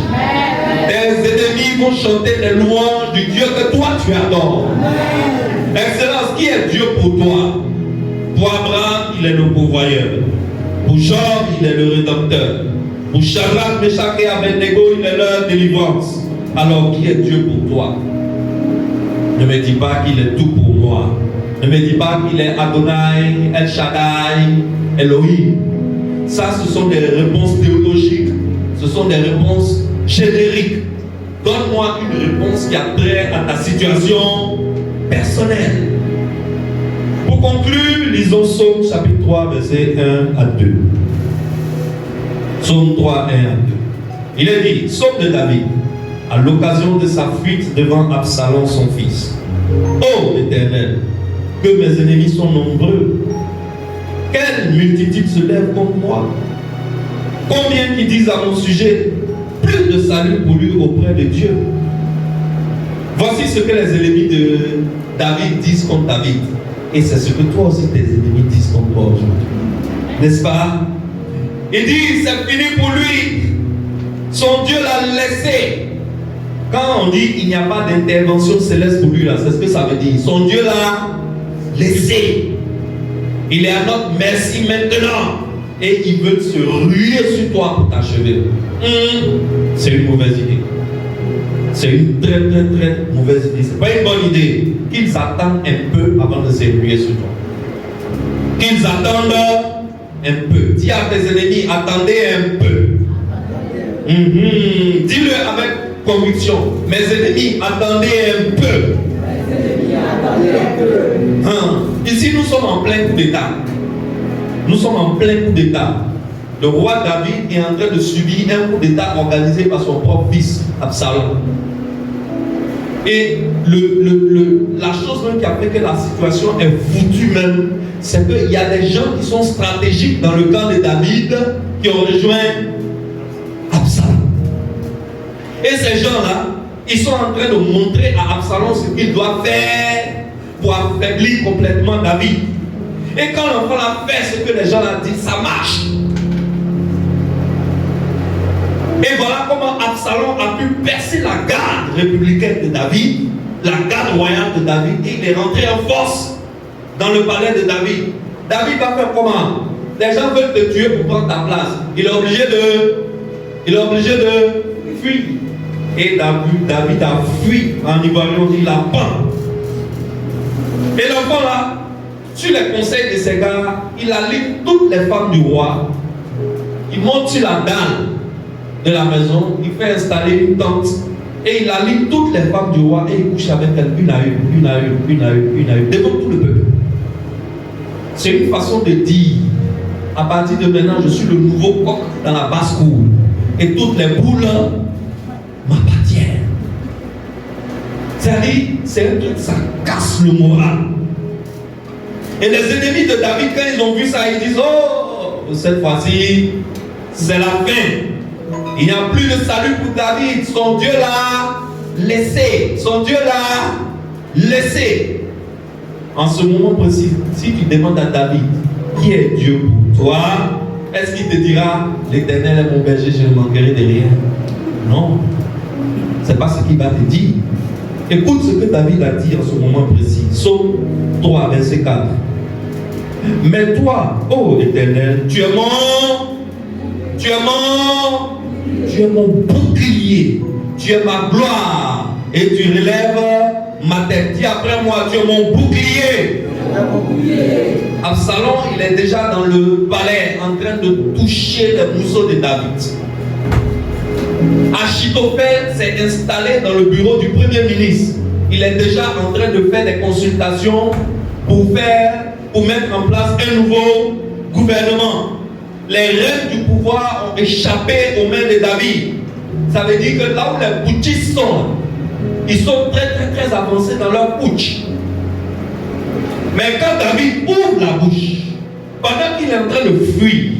Tes ennemis vont chanter les louanges du Dieu que toi tu adores. Excellence, qui est Dieu pour toi? Pour Abraham, il est le pourvoyeur. Pour Job, il est le rédempteur. Pour Shadrach, Meshach et Abednego, il est leur délivrance. Alors, qui est Dieu pour toi? Ne me dis pas qu'il est tout pour moi. Ne me dis pas qu'il est Adonai, El Shaddai, Elohim. Ça, ce sont des réponses théologiques. Ce sont des réponses génériques. Donne-moi une réponse qui a trait à ta situation personnelle. Pour conclure, lisons Psaume chapitre 3, versets 1 à 2. Psaume 3, 1 à 2. Il est dit, Psaume de David, à l'occasion de sa fuite devant Absalom, son fils. Ô Éternel, que mes ennemis sont nombreux. Quelle multitude se lève contre moi. Combien qui disent à mon sujet, plus de salut pour lui auprès de Dieu. Voici ce que les ennemis de David disent contre David. Et c'est ce que toi aussi tes ennemis disent contre toi aujourd'hui. N'est-ce pas? Il dit, c'est fini pour lui. Son Dieu l'a laissé. Quand on dit il n'y a pas d'intervention céleste pour lui, là, c'est ce que ça veut dire. Son Dieu l'a laissé. Il est à notre merci maintenant. Et il veut se ruer sur toi pour t'achever. C'est une mauvaise idée. C'est une très mauvaise idée. C'est pas une bonne idée. Qu'ils attendent un peu avant de se ruer sur toi. Qu'ils attendent un peu. Dis à tes ennemis, attendez un peu. Dis-le avec conviction. Mes ennemis, attendez un peu. Ici, nous sommes en plein coup d'état. Nous sommes en plein coup d'état. Le roi David est en train de subir un coup d'état organisé par son propre fils, Absalom. Et la chose même qui a fait que la situation est foutue même, c'est qu'il y a des gens qui sont stratégiques dans le camp de David qui ont rejoint Absalom. Et ces gens-là, ils sont en train de montrer à Absalom ce qu'il doit faire pour affaiblir complètement David. Et quand l'enfant a fait ce que les gens ont dit, ça marche. Et voilà comment Absalom a pu percer la garde républicaine de David, la garde royale de David, et il est rentré en force dans le palais de David. David va faire comment? Les gens veulent te tuer pour prendre ta place. Il est obligé de fuir. Et David a fui. En ivoirien, on dit la pan. Et l'enfant là, sur les conseils de ses gars, il allie toutes les femmes du roi. Il monte sur la dalle de la maison, il fait installer une tente et il allie toutes les femmes du roi et il couche avec elles une à une, devant tout le peuple. C'est une façon de dire, à partir de maintenant, je suis le nouveau coq dans la basse-cour et toutes les poules m'appartiennent. C'est-à-dire, c'est un truc, ça casse le moral. Et les ennemis de David, quand ils ont vu ça, ils disent, oh, cette fois-ci, c'est la fin. Il n'y a plus de salut pour David. Son Dieu l'a laissé. Son Dieu l'a laissé. En ce moment précis, si tu demandes à David, qui est Dieu pour toi, est-ce qu'il te dira, l'Éternel est mon berger, je ne manquerai de rien? Non. Ce n'est pas ce qu'il va te dire. Écoute ce que David a dit en ce moment précis. Psaume 3, verset 4. Mais toi, ô Éternel, tu es mon bouclier, tu es ma gloire, et tu relèves ma tête. Dis après moi, tu es mon bouclier. Absalom, il est déjà dans le palais en train de toucher les mousseaux de David. Achitophel s'est installé dans le bureau du premier ministre. Il est déjà en train de faire des consultations pour mettre en place un nouveau gouvernement. Les rênes du pouvoir ont échappé aux mains de David. Ça veut dire que là où les putschistes sont, ils sont très avancés dans leur putsch. Mais quand David ouvre la bouche, pendant qu'il est en train de fuir,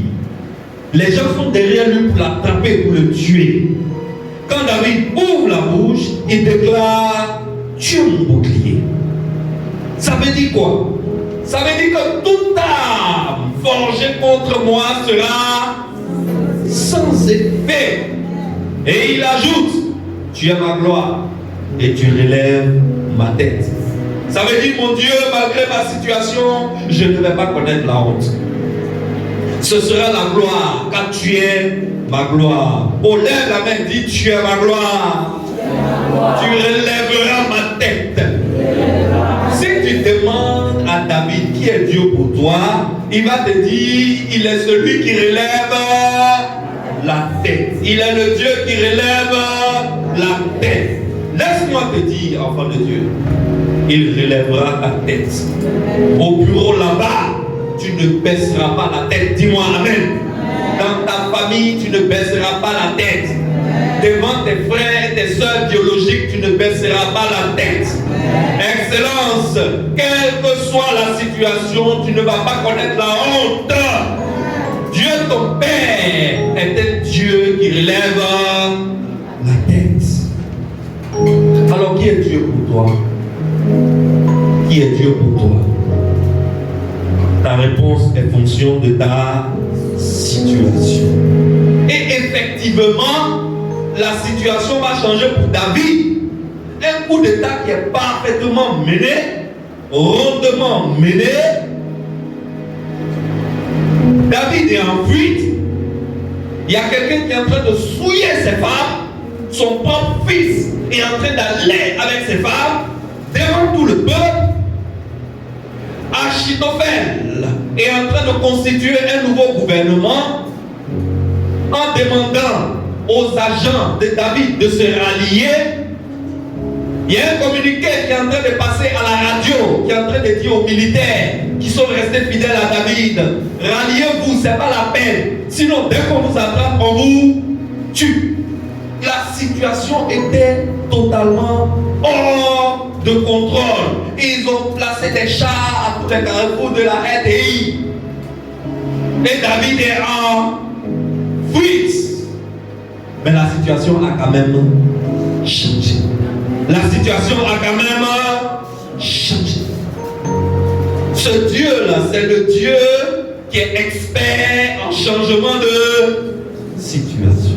les gens sont derrière lui pour l'attraper, pour le tuer. Quand David ouvre la bouche, il déclare: tu es mon bouclier. Ça veut dire quoi? Ça veut dire que toute arme forgée contre moi sera sans effet. Et il ajoute: tu es ma gloire et tu relèves ma tête. Ça veut dire, mon Dieu, malgré ma situation, je ne vais pas connaître la honte. Ce sera la gloire, car tu es ma gloire. Oh, lève la main, dis: tu es ma gloire. Tu relèveras ma tête. Si tu demandes à David qui est Dieu pour toi, il va te dire: il est celui qui relève la tête. Il est le Dieu qui relève la tête. Laisse-moi te dire, enfant de Dieu, il relèvera ta tête. Au bureau là-bas, tu ne baisseras pas la tête. Dis-moi amen. Dans ta famille, tu ne baisseras pas la tête. Devant tes frères et tes soeurs biologiques, tu ne baisseras pas la tête. Excellence, quelle que soit la situation, tu ne vas pas connaître la honte. Dieu ton Père est un Dieu qui relève la tête. Alors qui est Dieu pour toi? Qui est Dieu pour toi? Ta réponse est fonction de ta situation. Et effectivement, la situation va changer pour David. Un coup d'état qui est parfaitement mené, rondement mené. David est en fuite. Il y a quelqu'un qui est en train de souiller ses femmes. Son propre fils est en train d'aller avec ses femmes devant tout le peuple. Achitophel est en train de constituer un nouveau gouvernement en demandant aux agents de David de se rallier. Il y a un communiqué qui est en train de passer à la radio, qui est en train de dire aux militaires qui sont restés fidèles à David: ralliez-vous, c'est pas la peine. Sinon, dès qu'on vous attrape, on vous tue. La situation était totalement hors de contrôle. Ils ont placé des chars à tous les carrefours de la RDI. Et David est en fuite. Mais la situation a quand même changé. La situation a quand même changé. Ce Dieu-là, c'est le Dieu qui est expert en changement de situation.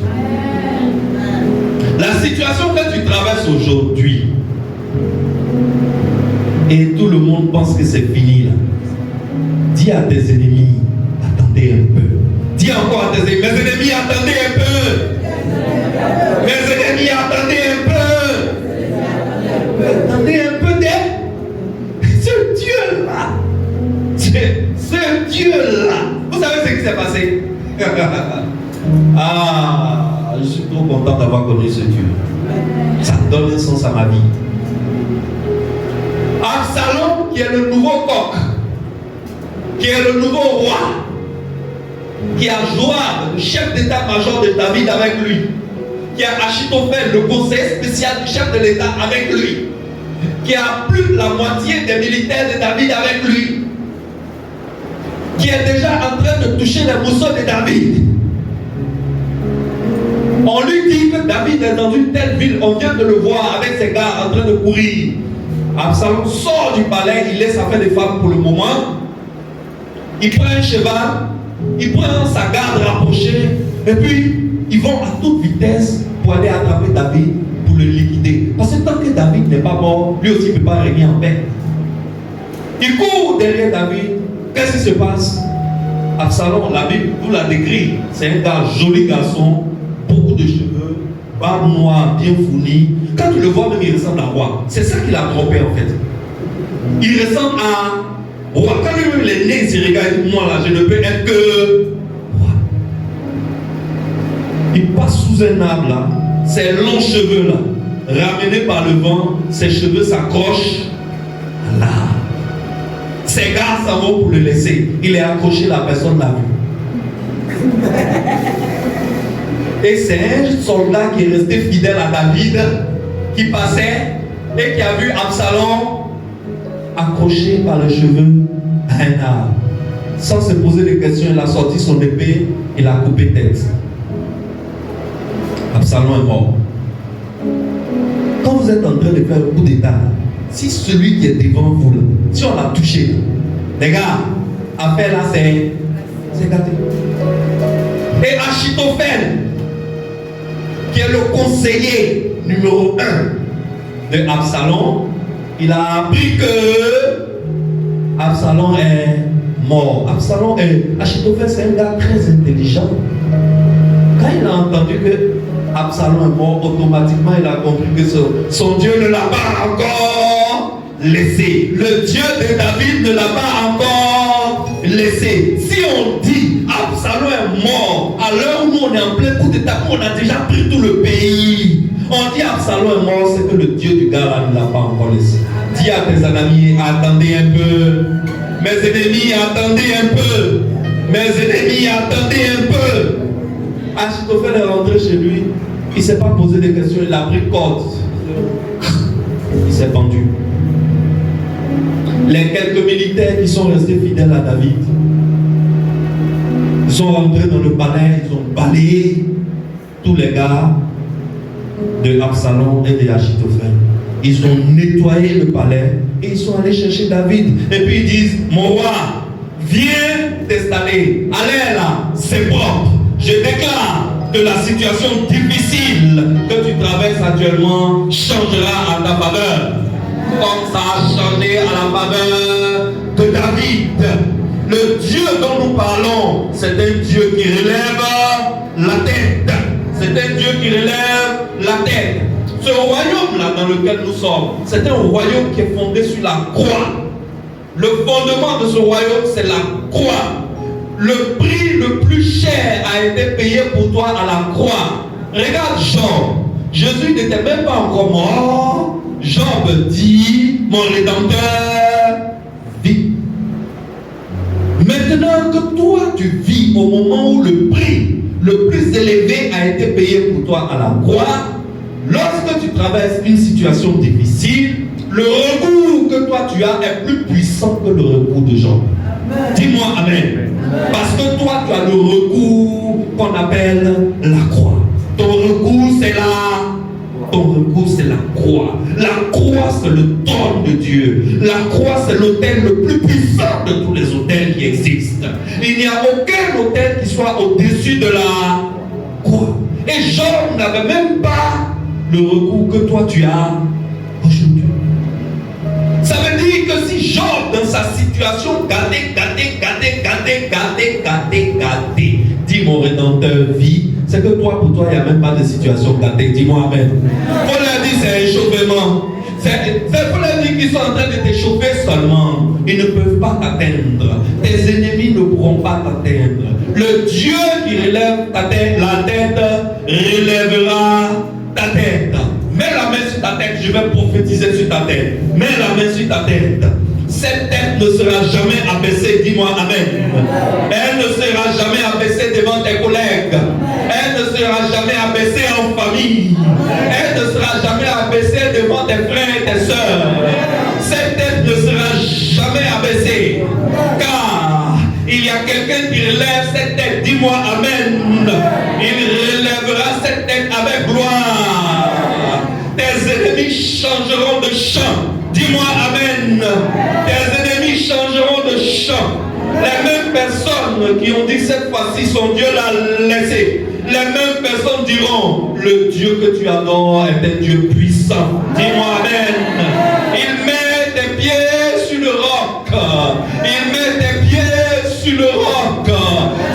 La situation que tu traverses aujourd'hui, et tout le monde pense que c'est fini là. Dis à tes ennemis: attendez un peu. Dis encore à tes ennemis: mes ennemis, attendez un peu. Mes ennemis, attendez un peu. Attendez un peu ce Dieu-là. Ce Dieu-là. Vous savez ce qui s'est passé? Ah, je suis trop content d'avoir connu ce Dieu. Ça donne un sens à ma vie. Absalom, qui est le nouveau coq, qui est le nouveau roi, qui a Joab, le chef d'état-major de David, avec lui, qui a Achitophel, le conseiller spécial du chef de l'état, avec lui, qui a plus de la moitié des militaires de David avec lui, qui est déjà en train de toucher les mousseaux de David. On lui dit que David est dans une telle ville, on vient de le voir avec ses gars en train de courir. Absalom sort du palais, il laisse affaire des femmes pour le moment. Il prend un cheval, il prend sa garde rapprochée, et puis ils vont à toute vitesse pour aller attraper David, pour le liquider. Parce que tant que David n'est pas mort, lui aussi ne peut pas régner en paix. Il court derrière David. Qu'est-ce qui se passe? Absalom, la Bible nous l'a décrit. C'est un gars, joli garçon, beaucoup de cheveux, barbe noire, bien fournie. Quand tu le vois, même il ressemble à roi. C'est ça qui l'a trompé en fait. Il ressemble à roi. Quand lui-même les nez, il se regarde, il dit: moi là, je ne peux être que roi. Il passe sous un arbre là, ses longs cheveux là, ramenés par le vent, ses cheveux s'accrochent à l'arbre. Ses gars s'en vont pour le laisser. Il est accroché, la personne l'a vu. Et c'est un soldat qui est resté fidèle à David, qui passait et qui a vu Absalom accroché par les cheveux à un arbre. Sans se poser de questions, il a sorti son épée et l'a coupé tête. Absalom est mort. Quand vous êtes en train de faire le coup d'état, si celui qui est devant vous, là, si on l'a touché, les gars, affaire là, c'est gâté. Et Achitophel, qui est le conseiller numéro 1 de Absalom, il a appris que Absalom est mort. Achitophel, c'est un gars très intelligent. Quand il a entendu que Absalom est mort, automatiquement il a compris que son Dieu ne l'a pas encore laissé. Le Dieu de David ne l'a pas encore laissé. Si on dit Absalom est mort, à l'heure où on est en plein coup d'état, on a déjà pris tout le pays. On dit Absalom est mort, c'est que le Dieu du gars là ne l'a pas encore laissé. Dis à tes amis, attendez un peu. Mes ennemis, attendez un peu. Mes ennemis, attendez un peu. Achitophel est rentré chez lui, il ne s'est pas posé de questions, il a pris corde. Il s'est pendu. Les quelques militaires qui sont restés fidèles à David, ils sont rentrés dans le palais, ils ont balayé tous les gars de Absalom et de Achitophel. Ils ont nettoyé le palais et ils sont allés chercher David. Et puis ils disent, mon roi, viens t'installer. Allez là, c'est propre. Je déclare que la situation difficile que tu traverses actuellement changera à ta faveur. Comme ça a changé à la faveur de David. Le Dieu dont nous parlons, c'est un Dieu qui relève la tête. C'est un Dieu qui relève la tête. Ce royaume-là dans lequel nous sommes, c'est un royaume qui est fondé sur la croix. Le fondement de ce royaume, c'est la croix. Le prix le plus cher a été payé pour toi à la croix. Regarde Job. Jésus n'était même pas encore mort. Job dit, mon Rédempteur vit. Maintenant que toi tu vis au moment où le prix le plus élevé a été payé pour toi à la croix, lorsque tu traverses une situation difficile, le recours que toi tu as est plus puissant que le recours de Job. Dis-moi Amen. Parce que toi, tu as le recours qu'on appelle la croix. Ton recours, c'est la croix. La croix, c'est le trône de Dieu. La croix, c'est l'autel le plus puissant de tous les autels qui existent. Il n'y a aucun autel qui soit au-dessus de la croix. Et Job n'avait même pas le recours que toi, tu as aujourd'hui. Ça veut dire que si Job, dans sa situation, gâté, dit mon Rédempteur vit, c'est que toi, pour toi, il n'y a même pas de situation gâtée. Dis-moi Amen. Faut leur dire c'est échauffement. Faut leur dire qu'ils sont en train de t'échauffer seulement. Ils ne peuvent pas t'atteindre. Tes ennemis ne pourront pas t'atteindre. Le Dieu qui relève ta tête, la tête relèvera ta tête. Mets la main sur ta tête, je vais prophétiser sur ta tête. Mets la main sur ta tête. Cette tête ne sera jamais abaissée, dis-moi Amen. Elle ne sera jamais abaissée devant tes collègues. Elle ne sera jamais abaissée en famille. Elle ne sera jamais abaissée devant tes frères et tes sœurs. Cette tête ne sera jamais abaissée. Car il y a quelqu'un qui relève cette tête, dis-moi Amen. Il relèvera cette tête avec gloire. Tes ennemis changeront de champ. Dis-moi Amen. Tes ennemis changeront de champ. Les mêmes personnes qui ont dit cette fois-ci son Dieu l'a laissé. Les mêmes personnes diront, le Dieu que tu adores est un Dieu puissant. Dis-moi Amen. Il met tes pieds sur le roc. Il met tes pieds sur le roc.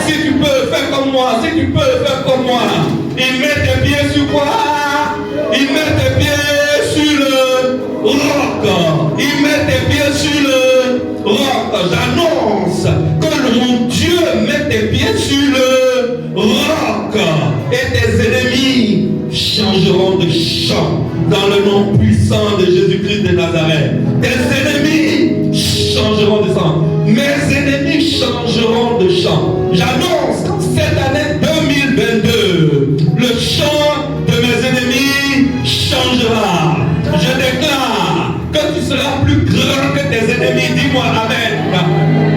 Si tu peux faire comme moi, si tu peux faire comme moi. Il met tes pieds sur quoi? Il met tes pieds sur le roc. Il met tes pieds sur le roc. J'annonce que mon Dieu met tes pieds sur le roc. Et tes ennemis changeront de champ dans le nom puissant de Jésus-Christ de Nazareth. Tes ennemis changeront de champ. Mes ennemis changeront de champ. J'annonce cette année 2022, le seras plus grand que tes ennemis. Dis-moi Amen.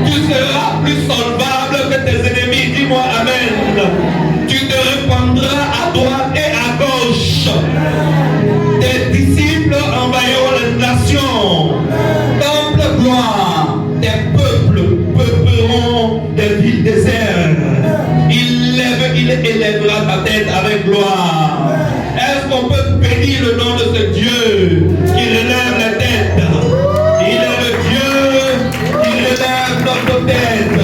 Tu seras plus solvable que tes ennemis. Dis-moi Amen. Tu te répandras à droite et à gauche. Tes disciples envahiront les nations. Temple gloire. Tes peuples peupleront des villes désertes. Il élèvera ta tête avec gloire. Est-ce qu'on peut bénir le nom de ce Dieu qui relève la tête? Il est le Dieu qui relève notre tête.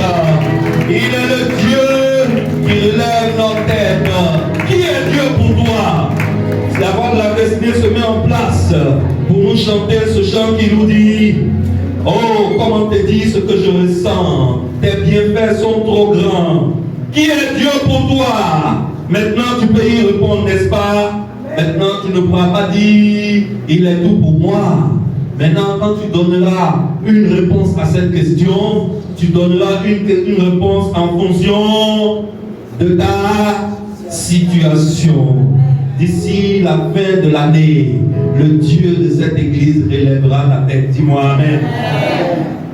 Il est le Dieu qui relève notre tête. Qui est Dieu pour toi? La voix de la destinée se met en place pour nous chanter ce chant qui nous dit: oh, comment te dire ce que je ressens? Tes bienfaits sont trop grands. Qui est Dieu pour toi? Maintenant tu peux y répondre, n'est-ce pas? Maintenant tu ne pourras pas dire il est tout pour moi. Maintenant quand tu donneras une réponse à cette question, tu donneras une réponse en fonction de ta situation. D'ici la fin de l'année, le Dieu de cette église relèvera ta tête. Dis-moi Amen.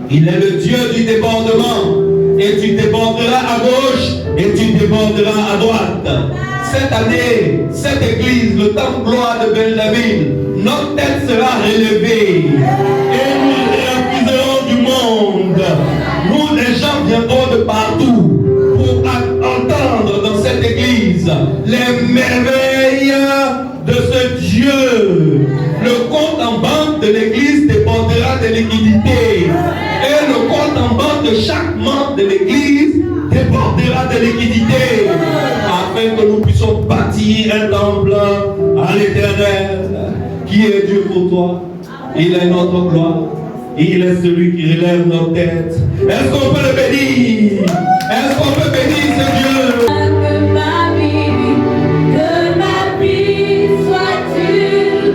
Il est le Dieu du débordement. Et tu déborderas à gauche et tu déborderas à droite. Cette année, cette église, le temple gloire de Belleville, notre tête sera relevée et nous réaccuserons du monde. Nous, les gens viendront de partout pour entendre dans cette église les merveilles de ce Dieu. Le compte en banque de l'église débordera de liquidités. Et le compte en banque de chaque membre de l'église débordera de liquidités. Afin que nous puissions bâtir un temple à l'éternel. Qui est Dieu pour toi? Il est notre gloire. Il est celui qui relève nos têtes. Est-ce qu'on peut le bénir? Est-ce qu'on peut bénir ce Dieu? Que ma vie soit une